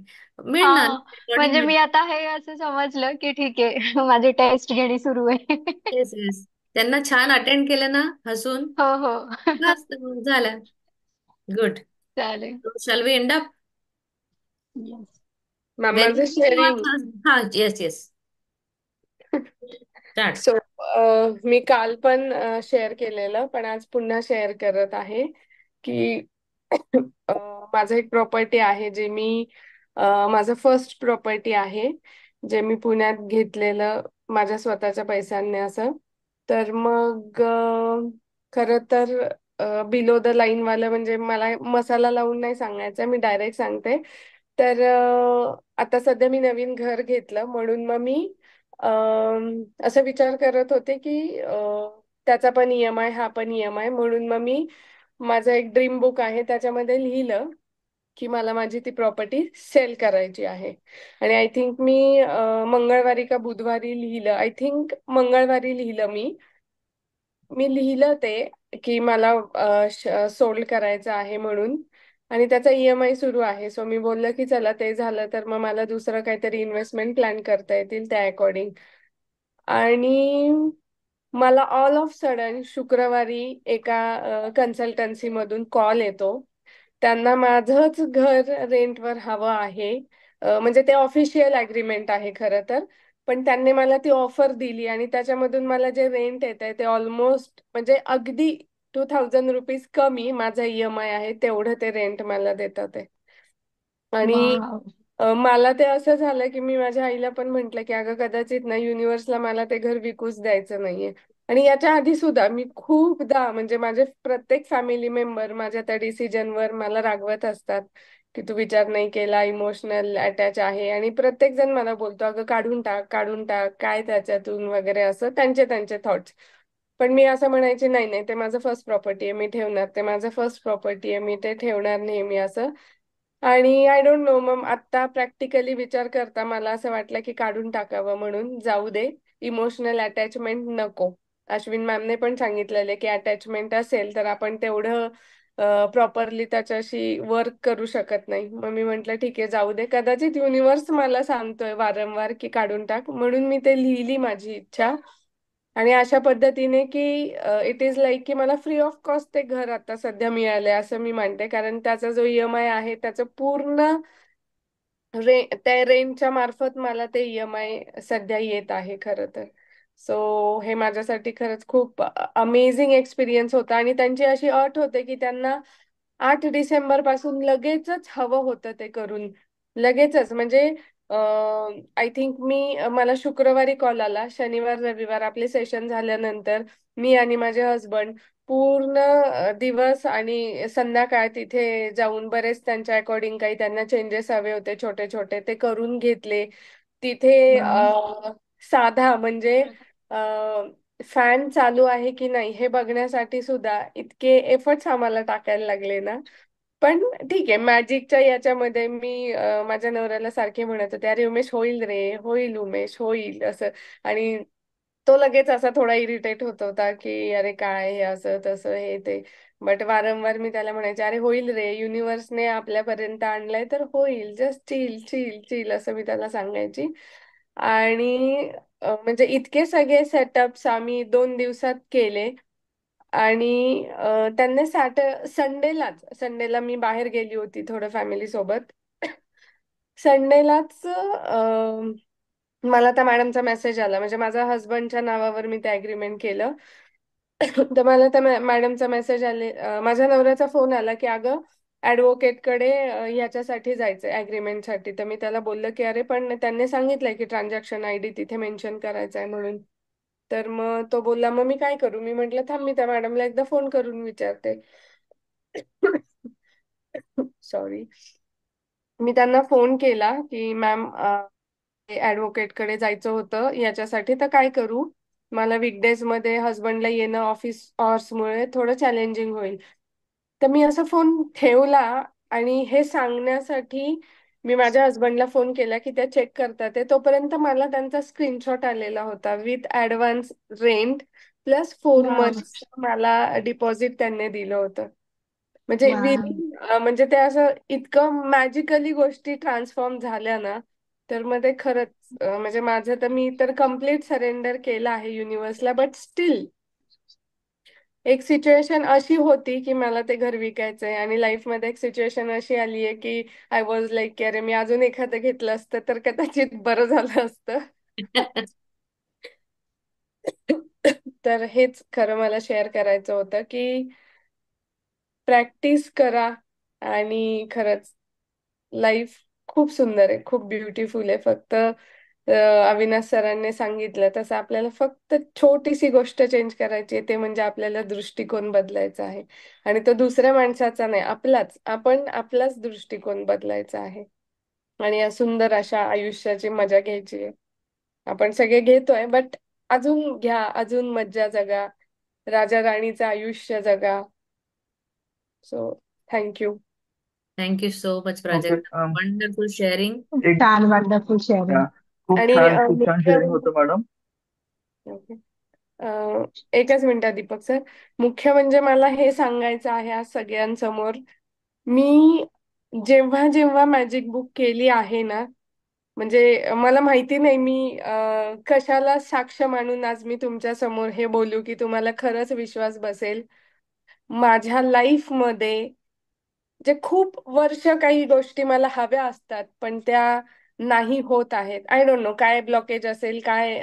हा, मिळणार रेकॉर्डिंग म्हणजे मी मिळणार. आता हे असं समजलं की ठीक आहे माझी टेस्ट घेणी सुरू आहे. Yes yes. त्यांना छान अटेंड केलं ना हसून, हो हो. बस मग झालं. गुड. चालेल. Shall we end up? Yes. Ma'am very माझं शेअरिंग. हा, येस येस. स्टार्ट. सो मी काल पण शेअर केलेलं, पण आज पुन्हा शेअर करत आहे की अ, माझं एक प्रॉपर्टी आहे जे मी माझं फर्स्ट प्रॉपर्टी आहे, जे मी पुण्यात घेतलेलं माझ्या स्वतःच्या पैशांनी असं. तर मग खरं तर बिलो द लाईन वालं म्हणजे मला मसाला लावून नाही सांगायचं, मी डायरेक्ट सांगते. तर आता सध्या मी नवीन घर घेतलं, म्हणून मग मी असं विचार करत होते की त्याचा पण EMI हा पण EMI, म्हणून मग मी माझं एक ड्रीम बुक आहे त्याच्यामध्ये लिहिलं की मला माझी ती प्रॉपर्टी सेल करायची आहे. आणि आय थिंक मी मंगळवारी का बुधवारी लिहिलं, आय थिंक मंगळवारी लिहिलं मी. मी लिहिलं ते की मला सोल्ड करायचं आहे म्हणून, आणि त्याचा EMI सुरू आहे. सो मी बोललं की चला ते झालं तर मग मला दुसरं काहीतरी इन्व्हेस्टमेंट प्लॅन करता येतील त्या अकॉर्डिंग. आणि मला ऑल ऑफ सडन शुक्रवारी एका कन्सल्टन्सी मधून कॉल येतो. त्यांना माझंच घर रेंटवर हवं आहे. म्हणजे ते ऑफिशियल अग्रीमेंट आहे खरं तर, पण त्यांनी मला ती ऑफर दिली आणि त्याच्यामधून मला जे रेंट येत आहे ते ऑलमोस्ट म्हणजे अगदी 2000 रुपीज कमी माझा EMI आहे तेवढं ते रेंट मला देतात ते. आणि वाव. मला ते असं झालं की मी माझ्या आईला पण म्हंटल की अगं कदाचित ना युनिव्हर्सला मला ते घर विकूच द्यायचं नाहीये. आणि याच्या आधी सुद्धा मी खूपदा म्हणजे माझे प्रत्येक फॅमिली मेंबर माझ्या त्या डिसिजनवर मला रागवत असतात की तू विचार नाही केला, इमोशनल अटॅच आहे, आणि प्रत्येक जण मला बोलतो अगं काढून टाक काढून टाक काय त्याच्यातून वगैरे, असं त्यांचे त्यांचे थॉट्स. पण मी असं म्हणायचे नाही नाही ते माझं फर्स्ट प्रॉपर्टी आहे मी ठेवणार, ते माझं फर्स्ट प्रॉपर्टी आहे मी ते ठेवणार नेहमी असं. आणि आय डोंट नो मग आता प्रॅक्टिकली विचार करता मला असं वाटलं की काढून टाकावं, म्हणून जाऊ दे, इमोशनल अटॅचमेंट नको. अश्विन मॅमने पण सांगितलेले की अटॅचमेंट असेल तर आपण तेवढं प्रॉपरली त्याच्याशी वर्क करू शकत नाही. मग मी म्हंटल ठीक आहे जाऊ दे, कदाचित युनिव्हर्स मला सांगतोय वारंवार की काढून टाक, म्हणून मी ते लिहिली माझी इच्छा. आणि अशा पद्धतीने की इट इज लाईक की मला फ्री ऑफ कॉस्ट ते घर आता सध्या मिळालंय असं मी मानते, कारण त्याचा जो EMI आहे त्याचं पूर्ण त्या रेंटच्या मार्फत मला ते EMI सध्या येत आहे खरं तर. सो हे माझ्यासाठी खरंच खूप अमेझिंग एक्सपिरियन्स होता. आणि त्यांची अशी अट होते की त्यांना 8 डिसेंबर पासून लगेचच हवं होतं ते करून, लगेचच म्हणजे आय थिंक मला शुक्रवारी कॉल आला. शनिवार रविवार आपले सेशन झाल्यानंतर मी आणि माझे हसबंड पूर्ण दिवस आणि संध्याकाळ तिथे जाऊन बरेच त्यांच्या अकॉर्डिंग काही त्यांना चेंजेस हवे होते छोटे छोटे ते करून घेतले. तिथे साधा म्हणजे फॅन चालू आहे की नाही हे बघण्यासाठी सुद्धा इतके एफर्ट्स आम्हाला टाकायला लागले ना. पण ठीक आहे, मॅजिकच्या याच्यामध्ये मी माझ्या नवऱ्याला सारखे म्हणत होते, अरे उमेश होईल रे, होईल उमेश, होईल असं. आणि तो लगेच असा थोडा इरिटेट होत होता की अरे काय हे असं तसं हे ते. बट वारंवार मी त्याला म्हणायचे, अरे होईल रे, युनिव्हर्सने आपल्यापर्यंत आणलंय तर होईल, जस्ट चिल चिल चिल असं मी त्याला सांगायची. आणि म्हणजे इतके सगळे सेटअप्स आम्ही 2 दिवसात केले. आणि त्यांनी संडेला मी बाहेर गेली होती थोडं फॅमिली सोबत. संडेलाच मला त्या मॅडमचा मेसेज आला, म्हणजे माझ्या हस्बंडच्या नावावर मी ते अग्रीमेंट केलं. तर मला त्या मॅडमचा मेसेज आले, माझ्या नवऱ्याचा फोन आला की अगं ऍडव्होकेट कडे ह्याच्यासाठी जायचंय अग्रीमेंटसाठी. तर मी त्याला बोललं की अरे पण त्यांनी सांगितलंय की ट्रान्झॅक्शन आयडी तिथे मेन्शन करायचा आहे म्हणून. तर मग तो बोलला मग मी काय करू. मी म्हंटल थांब मी त्या मॅडमला एकदा फोन करून विचारते. सॉरी. मी त्यांना फोन केला की मॅम ऍडव्होकेट कडे जायचं होतं याच्यासाठी, तर काय करू. मला वीकडेज मध्ये हस्बंडला येणं ऑफिस मुळे थोडं चॅलेंजिंग होईल. तर मी असा फोन ठेवला आणि हे सांगण्यासाठी मी माझ्या हस्बंडला फोन केला की त्या चेक करतात आहे. तोपर्यंत मला त्यांचा स्क्रीनशॉट आलेला होता with advance rent plus 4 months मला डिपॉझिट त्यांनी दिलं होतं. म्हणजे वा. म्हणजे ते असं इतकं मॅजिकली गोष्टी ट्रान्सफॉर्म झाल्या ना. तर मग ते खरंच म्हणजे माझं तर मी तर कम्प्लीट सरेंडर केलं आहे युनिव्हर्सला. बट स्टील एक सिच्युएशन अशी होती की मला ते घर विकायचंय आणि लाईफ मध्ये एक सिच्युएशन अशी आली आहे की आय वॉज लाईक की अरे मी अजून एखादं घेतलं असतं तर कदाचित बरं झालं असतं. तर हेच खरं मला शेअर करायचं होतं की प्रॅक्टिस करा. आणि खरंच लाईफ खूप सुंदर आहे, खूप ब्युटिफुल आहे. फक्त अविनाश सरांनी सांगितलं तसं आपल्याला फक्त छोटीशी गोष्ट चेंज करायची आहे, ते म्हणजे आपल्याला दृष्टिकोन बदलायचा आहे. आणि तो दुसऱ्या माणसाचा नाही, आपण आपलाच दृष्टिकोन बदलायचा आहे. आणि या सुंदर अशा आयुष्याची मजा घ्यायची आहे. आपण सगळे घेतोय बट अजून घ्या, अजून मज्जा जगा, राजा राणीचं आयुष्य जगा. So thank you. Thank you so much okay. Prajakta, wonderful sharing. एक छान, वंडरफुल शेअरिंग. या, खूप आणि छान खूप छान मुख्य शेअरिंग होतं मॅडम. ओके. एकच मिनिट दीपक सर. मुख्य म्हणजे मला हे सांगायचं आहे आज सगळ्यांसमोर, मी जेव्हा जेव्हा मॅजिक बुक केली आहे ना, म्हणजे मला माहिती नाही मी कशाला साक्ष मानून आज मी तुमच्या समोर हे बोलू की तुम्हाला खरंच विश्वास बसेल. माझ्या लाईफ मध्ये जे खूप वर्ष काही गोष्टी मला हव्या असतात पण त्या नाही होत आहेत. आय डोंट नो काय ब्लॉकेज असेल, काय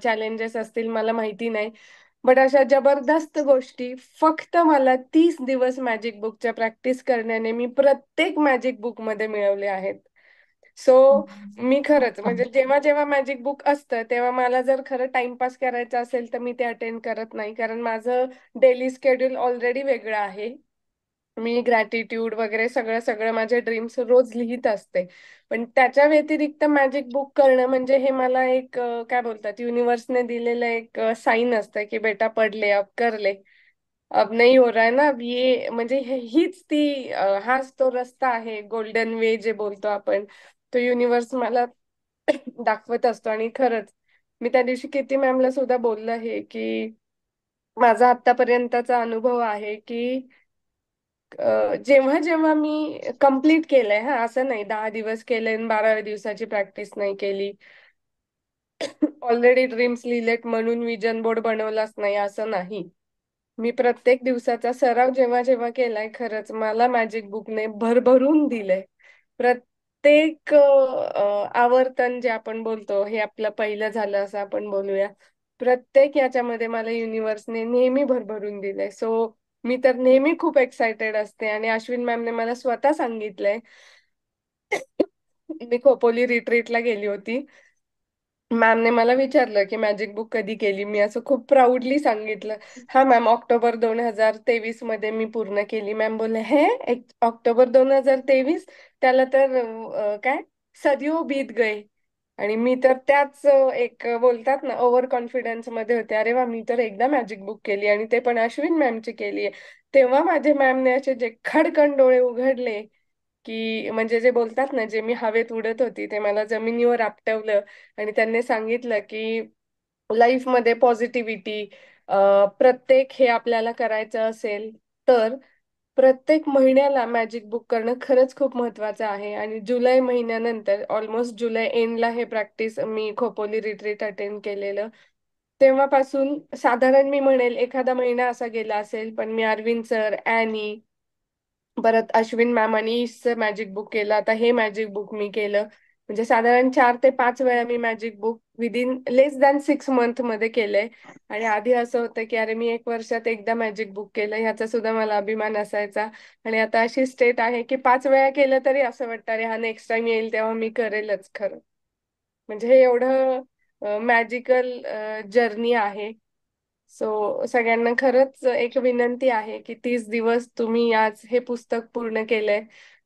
चॅलेंजेस असतील, मला माहिती नाही. बट अशा जबरदस्त गोष्टी फक्त मला 30 दिवस मॅजिक बुकच्या प्रॅक्टिस करण्याने मी प्रत्येक मॅजिक बुक मध्ये मिळवले आहेत. सो मी खरंच म्हणजे जेव्हा जेव्हा मॅजिक बुक असतं तेव्हा मला जर खरं टाइमपास करायचा असेल तर मी ते अटेंड करत नाही, कारण माझं डेली शेड्यूल ऑलरेडी वेगळं आहे. मी ग्रॅटिट्यूड वगैरे सगळं सगळं माझे ड्रीम्स रोज लिहित असते. पण त्याच्या व्यतिरिक्त मॅजिक बुक करणं म्हणजे हे मला एक काय बोलतात युनिव्हर्सने दिलेलं एक साईन असतं की बेटा पढ़ ले अब कर ले. अब नहीं हो रहा है ना, अब ये म्हणजे हीच ती हाच तो रस्ता आहे, गोल्डन वे जे बोलतो आपण. तो युनिव्हर्स मला दाखवत असतो. आणि खरंच मी त्या दिवशी कीर्ती मॅमला सुद्धा बोललं हे की माझा आतापर्यंतचा अनुभव आहे की जेव्हा जेव्हा मी कंप्लीट केलंय, हा असं नाही 10 दिवस केले 12व्या दिवसाची प्रॅक्टिस नाही केली, ऑलरेडी ड्रीम्स लिहिलेत म्हणून विजन बोर्ड बनवलाच नाही असं नाही. मी प्रत्येक दिवसाचा सराव जेव्हा जेव्हा केलाय खरंच मला मॅजिक बुकने भरभरून दिलंय. प्रत्येक आवर्तन जे आपण बोलतो हे आपलं पहिलं झालं असं आपण बोलूया, प्रत्येक याच्यामध्ये मला युनिव्हर्सने नेहमी भरभरून दिलंय. सो मी तर नेहमी खूप एक्सायटेड असते. आणि अश्विन मॅमने मला स्वतः सांगितलंय मी खोपोली रिट्रीटला गेली होती. मॅमने मला विचारलं की मॅजिक बुक कधी केली. मी असं खूप प्राऊडली सांगितलं, हा मॅम ऑक्टोबर 2023 मध्ये मी पूर्ण केली. मॅम बोलले, हे ऑक्टोबर 2023? त्याला तर काय सदियो बीत गए. आणि मी तर त्याच एक बोलतात ना ओव्हर कॉन्फिडन्स मध्ये होते. अरे वा, मी तर एकदा मॅजिक बुक केली आणि ते पण अश्विन मॅमची केली आहे. तेव्हा माझे मॅमने असे जे खडकन डोळे उघडले, की म्हणजे जे बोलतात ना, जे मी हवेत उडत होती ते मला जमिनीवर आपटवलं. आणि त्यांनी सांगितलं की लाईफमध्ये पॉझिटिव्हिटी, प्रत्येक हे आपल्याला करायचं असेल तर प्रत्येक महिन्याला मॅजिक बुक करणं खरंच खूप महत्वाचं आहे. आणि जुलै महिन्यानंतर ऑलमोस्ट जुलै एंडला हे प्रॅक्टिस मी खोपोली रिट्रीट अटेंड केलेलं. तेव्हापासून साधारण मी म्हणेल एखादा महिना असा गेला असेल, पण मी अरविंद सर, ॲनी, परत अश्विन मॅम आणि ईशचं मॅजिक बुक केलं. आता हे मॅजिक बुक मी केलं. म्हणजे साधारण 4 ते 5 वेळा मी मॅजिक बुक विदिन लेस दॅन 6 मंथ मध्ये केलंय. आणि आधी असं होतं की अरे मी 1 वर्षात एकदा मॅजिक बुक केलं, ह्याचा सुद्धा मला अभिमान असायचा. आणि आता अशी स्टेट आहे की 5 वेळा केलं तरी असं वाटतं अरे हा नेक्स्ट टाइम येईल तेव्हा मी करेलच खरं. म्हणजे हे एवढं मॅजिकल जर्नी आहे. सो सगळ्यांना खरंच एक विनंती आहे की 30 दिवस तुम्ही आज हे पुस्तक पूर्ण केलंय.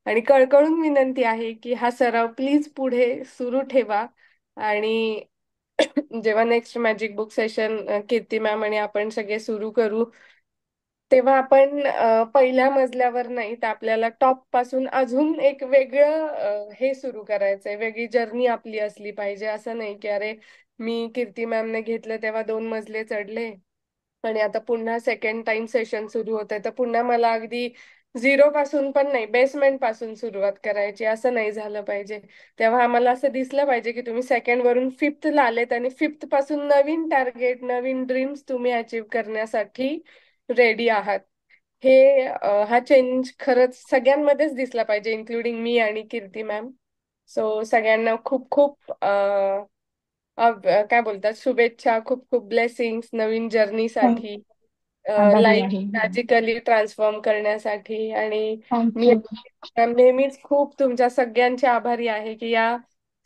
आणि कळकळून विनंती आहे की हा सराव प्लीज पुढे सुरू ठेवा. आणि जेव्हा नेक्स्ट मॅजिक बुक सेशन कीर्ती मॅम आणि आपण सगळे सुरू करू, तेव्हा आपण पहिल्या मजल्यावर नाही तर आपल्याला टॉप पासून अजून एक वेगळं हे सुरू करायचंय. वेगळी जर्नी आपली असली पाहिजे. असं नाही की अरे मी कीर्ती मॅमने घेतलं तेव्हा 2 मजले चढले आणि आता पुन्हा सेकंड टाइम सेशन सुरू होत आहे तर पुन्हा मला अगदी झिरो पासून पण नाही, बेसमेंट पासून सुरुवात करायची. असं नाही झालं पाहिजे. तेव्हा आम्हाला असं दिसलं पाहिजे की तुम्ही सेकंड वरून फिफ्थला आलेत आणि फिफ्थ पासून नवीन टार्गेट, नवीन ड्रीम्स तुम्ही अचीव्ह करण्यासाठी रेडी आहात. हे हा चेंज खरंच सगळ्यांमध्येच दिसला पाहिजे, इन्क्लुडिंग मी आणि कीर्ती मॅम. सो सगळ्यांना खूप खूप काय बोलतात शुभेच्छा, खूप खूप ब्लेसिंग्स नवीन जर्नीसाठी, आभारी लाईफ आहे. मॅजिकली ट्रान्सफॉर्म करण्यासाठी. आणि मी थँक्यू. नेहमीच खूप तुमच्या सगळ्यांची आभारी आहे की या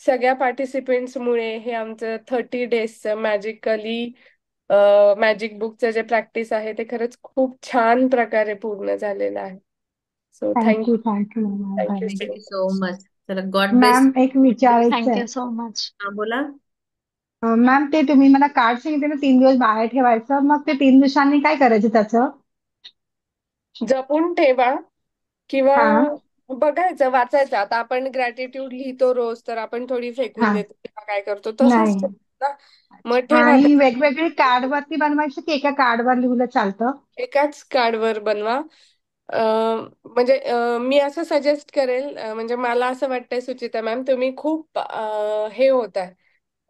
सगळ्या पार्टिसिपेंट्समुळे हे आमचं 30 डेजचं मॅजिकली मॅजिक बुकचं जे प्रॅक्टिस आहे ते खरंच खूप छान प्रकारे पूर्ण झालेलं आहे. So thank you. Thank you. Thank you ma'am. Thank you आभारी. So thank you much. So much. चला, गॉड ब्लेस. मॅम एक विचारायचं आहे. Thank you so much. हा, बोला. मॅम ते तुम्ही मला कार्ड सांगितले ना 3 दिवस बाहेर ठेवायचं, मग ते 3 दिवसांनी काय करायचं त्याचं? जपून ठेवा किंवा हा. बघायचं, वाचायचं. आता आपण ग्रॅटिट्यूड लिहितो रोज, तर आपण थोडी फेकून हा. देतो किंवा काय करतो तसंच नाही. ठेवा ना. मग अच्छा. ठेवा ते. आणि वेगवेगळे कार्ड वरती बनवायचं की एका कार्डवर लिहिलं चालतं? एकाच कार्डवर बनवा. म्हणजे मी असं सजेस्ट करेल, म्हणजे मला असं वाटतंय सुचिता मॅम तुम्ही खूप हे होत आहे.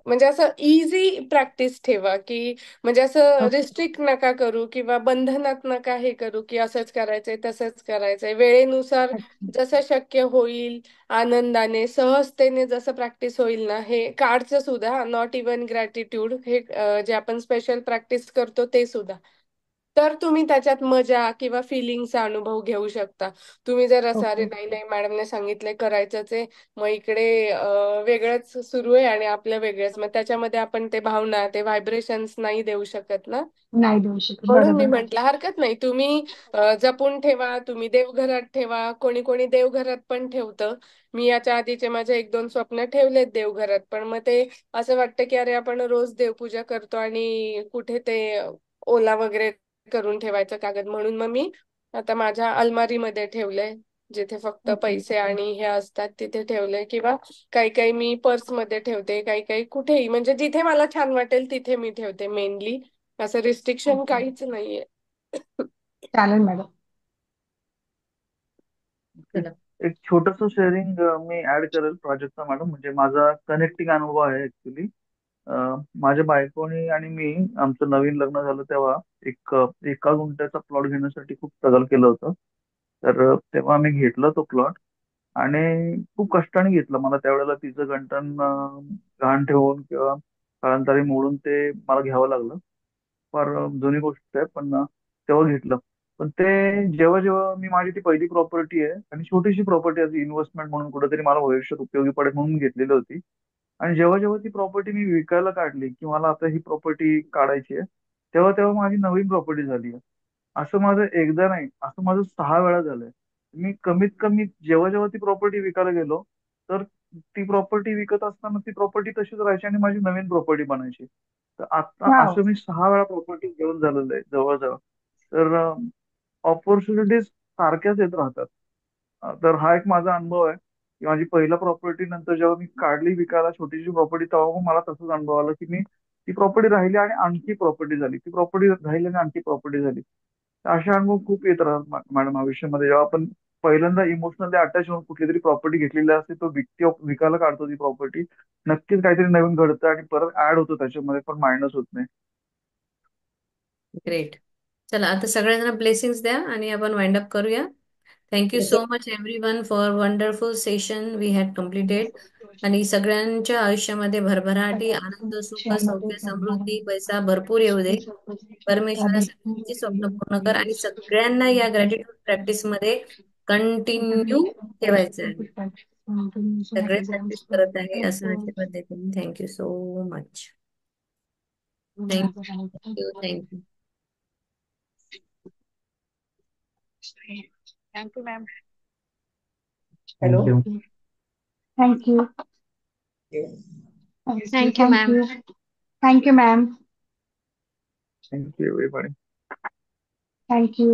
म्हणजे असं इझी प्रॅक्टिस ठेवा की म्हणजे असं ओके. रिस्ट्रिक्ट नका करू किंवा बंधनात नका हे करू की असंच करायचंय तसंच करायचंय. वेळेनुसार अच्छा. जसं शक्य होईल, आनंदाने सहजतेने जसं प्रॅक्टिस होईल ना, हे कार्डचं सुद्धा, नॉट इवन ग्रॅटिट्यूड, हे जे आपण स्पेशल प्रॅक्टिस करतो ते सुद्धा, तर तुम्ही त्याच्यात मजा किंवा फिलिंगचा अनुभव घेऊ शकता. तुम्ही जर असं अरे ओके. नाही नाही मॅडमने सांगितलंय करायचंच आहे, मग इकडे वेगळंच सुरू आहे आणि आपलं वेगळंच, मग त्याच्यामध्ये आपण ते भावना, ते व्हायब्रेशन्स नाही देऊ शकत ना. नाही देऊ शकत. म्हणून मी बरोबर. म्हंटल हरकत नाही, तुम्ही जपून ठेवा. तुम्ही देवघरात ठेवा, कोणी कोणी देवघरात पण ठेवतं. मी याच्या आधीचे माझे 1-2 स्वप्न ठेवलेत देवघरात, पण मग ते असं वाटतं की अरे आपण रोज देवपूजा करतो आणि कुठे ते ओला वगैरे करून ठेवायचं कागद. म्हणून मग मी आता माझ्या अलमारीमध्ये ठेवलंय, जिथे फक्त ओके. पैसे आणि हे असतात तिथे ठेवलंय. किंवा काही काही मी पर्समध्ये ठेवते, काही काही कुठेही, म्हणजे जिथे मला छान वाटेल तिथे मी ठेवते मेनली. असं रिस्ट्रिक्शन ओके. काहीच नाहीये. चालेल मॅडम. चला. एक छोटस शेअरिंग मी ऍड करेल प्रोजेक्टचा मॅडम. म्हणजे माझा कनेक्टिंग अनुभव आहे ऍक्च्युली. माझ्या बायकोनी आणि मी, आमचं नवीन लग्न झालं तेव्हा एक 1 गुंठ्याचा प्लॉट घेण्यासाठी खूप स्ट्रगल केलं होतं. तर तेव्हा आम्ही घेतला तो प्लॉट आणि खूप कष्टाने घेतलं. मला त्यावेळेला तिचं गंठण गहाण ठेवून किंवा काळांतरी मोडून ते मला घ्यावं लागलं. फार जुनी गोष्ट आहे, पण तेव्हा घेतलं. पण ते जेव्हा जेव्हा मी माझी ती पहिली प्रॉपर्टी आहे आणि छोटीशी प्रॉपर्टी आहे इन्व्हेस्टमेंट म्हणून कुठेतरी मला भविष्यात उपयोगी पडेल म्हणून घेतलेली होती. आणि जेव्हा जेव्हा ती प्रॉपर्टी मी विकायला काढली की मला आता ही प्रॉपर्टी काढायची आहे, तेव्हा तेव्हा माझी नवीन प्रॉपर्टी झाली आहे. असं माझं एकदा नाही, असं माझं 6 वेळा झालंय. मी कमीत कमी जेव्हा जेव्हा ती प्रॉपर्टी विकायला गेलो, तर ती प्रॉपर्टी विकत असताना ती प्रॉपर्टी तशीच राहायची आणि माझी नवीन प्रॉपर्टी बनायची. तर आता वाव. असं मी 6 वेळा प्रॉपर्टी घेऊन झालेलं आहे जवळजवळ. तर ऑपॉर्च्युनिटीज सारख्याच येत राहतात. तर हा एक माझा अनुभव आहे की माझी पहिल्या प्रॉपर्टी नंतर जेव्हा मी काढली विकायला छोटीशी प्रॉपर्टी, तेव्हा मग मला तसंच अनुभव आला की मी ती प्रॉपर्टी राहिली आणि आणखी प्रॉपर्टी झाली, ती प्रॉपर्टी राहिली आणि आणखी प्रॉपर्टी झाली. तर असे अनुभव खूप येत राहतात मॅडम आयुष्यामध्ये. जेव्हा आपण पहिल्यांदा इमोशनली अटॅच होऊन कुठली तरी प्रॉपर्टी घेतलेली असते, तो विकायला काढतो ती प्रॉपर्टी, नक्कीच काहीतरी नवीन घडतं आणि परत ऍड होतो त्याच्यामध्ये, पण मायनस होत नाही. ग्रेट. चला आता सगळ्यांना ब्लेसिंग्स द्या आणि आपण वाइंड अप करूया. Thank you so much everyone for wonderful session we had completed. आणि सगळ्यांच्या आयुष्यामध्ये भरभराटी, आनंद, सुख, सौख्य, समृद्धी, पैसा भरपूर येऊ दे. परमेश्वरा सगळ्यांची स्वप्न पूर्ण कर आणि सगळ्यांना या ग्रॅटिट्यूड प्रॅक्टिस मध्ये कंटिन्यू ठेवायचं आहे. सगळे प्रॅक्टिस करत आहे असं आशीर्वाद देते. Thank you so much. Thank you. Thank you. Thank you ma'am. Hello. Thank you. Thank you. Thank you ma'am. Thank you. Thank you ma'am. Thank you everybody. Thank you.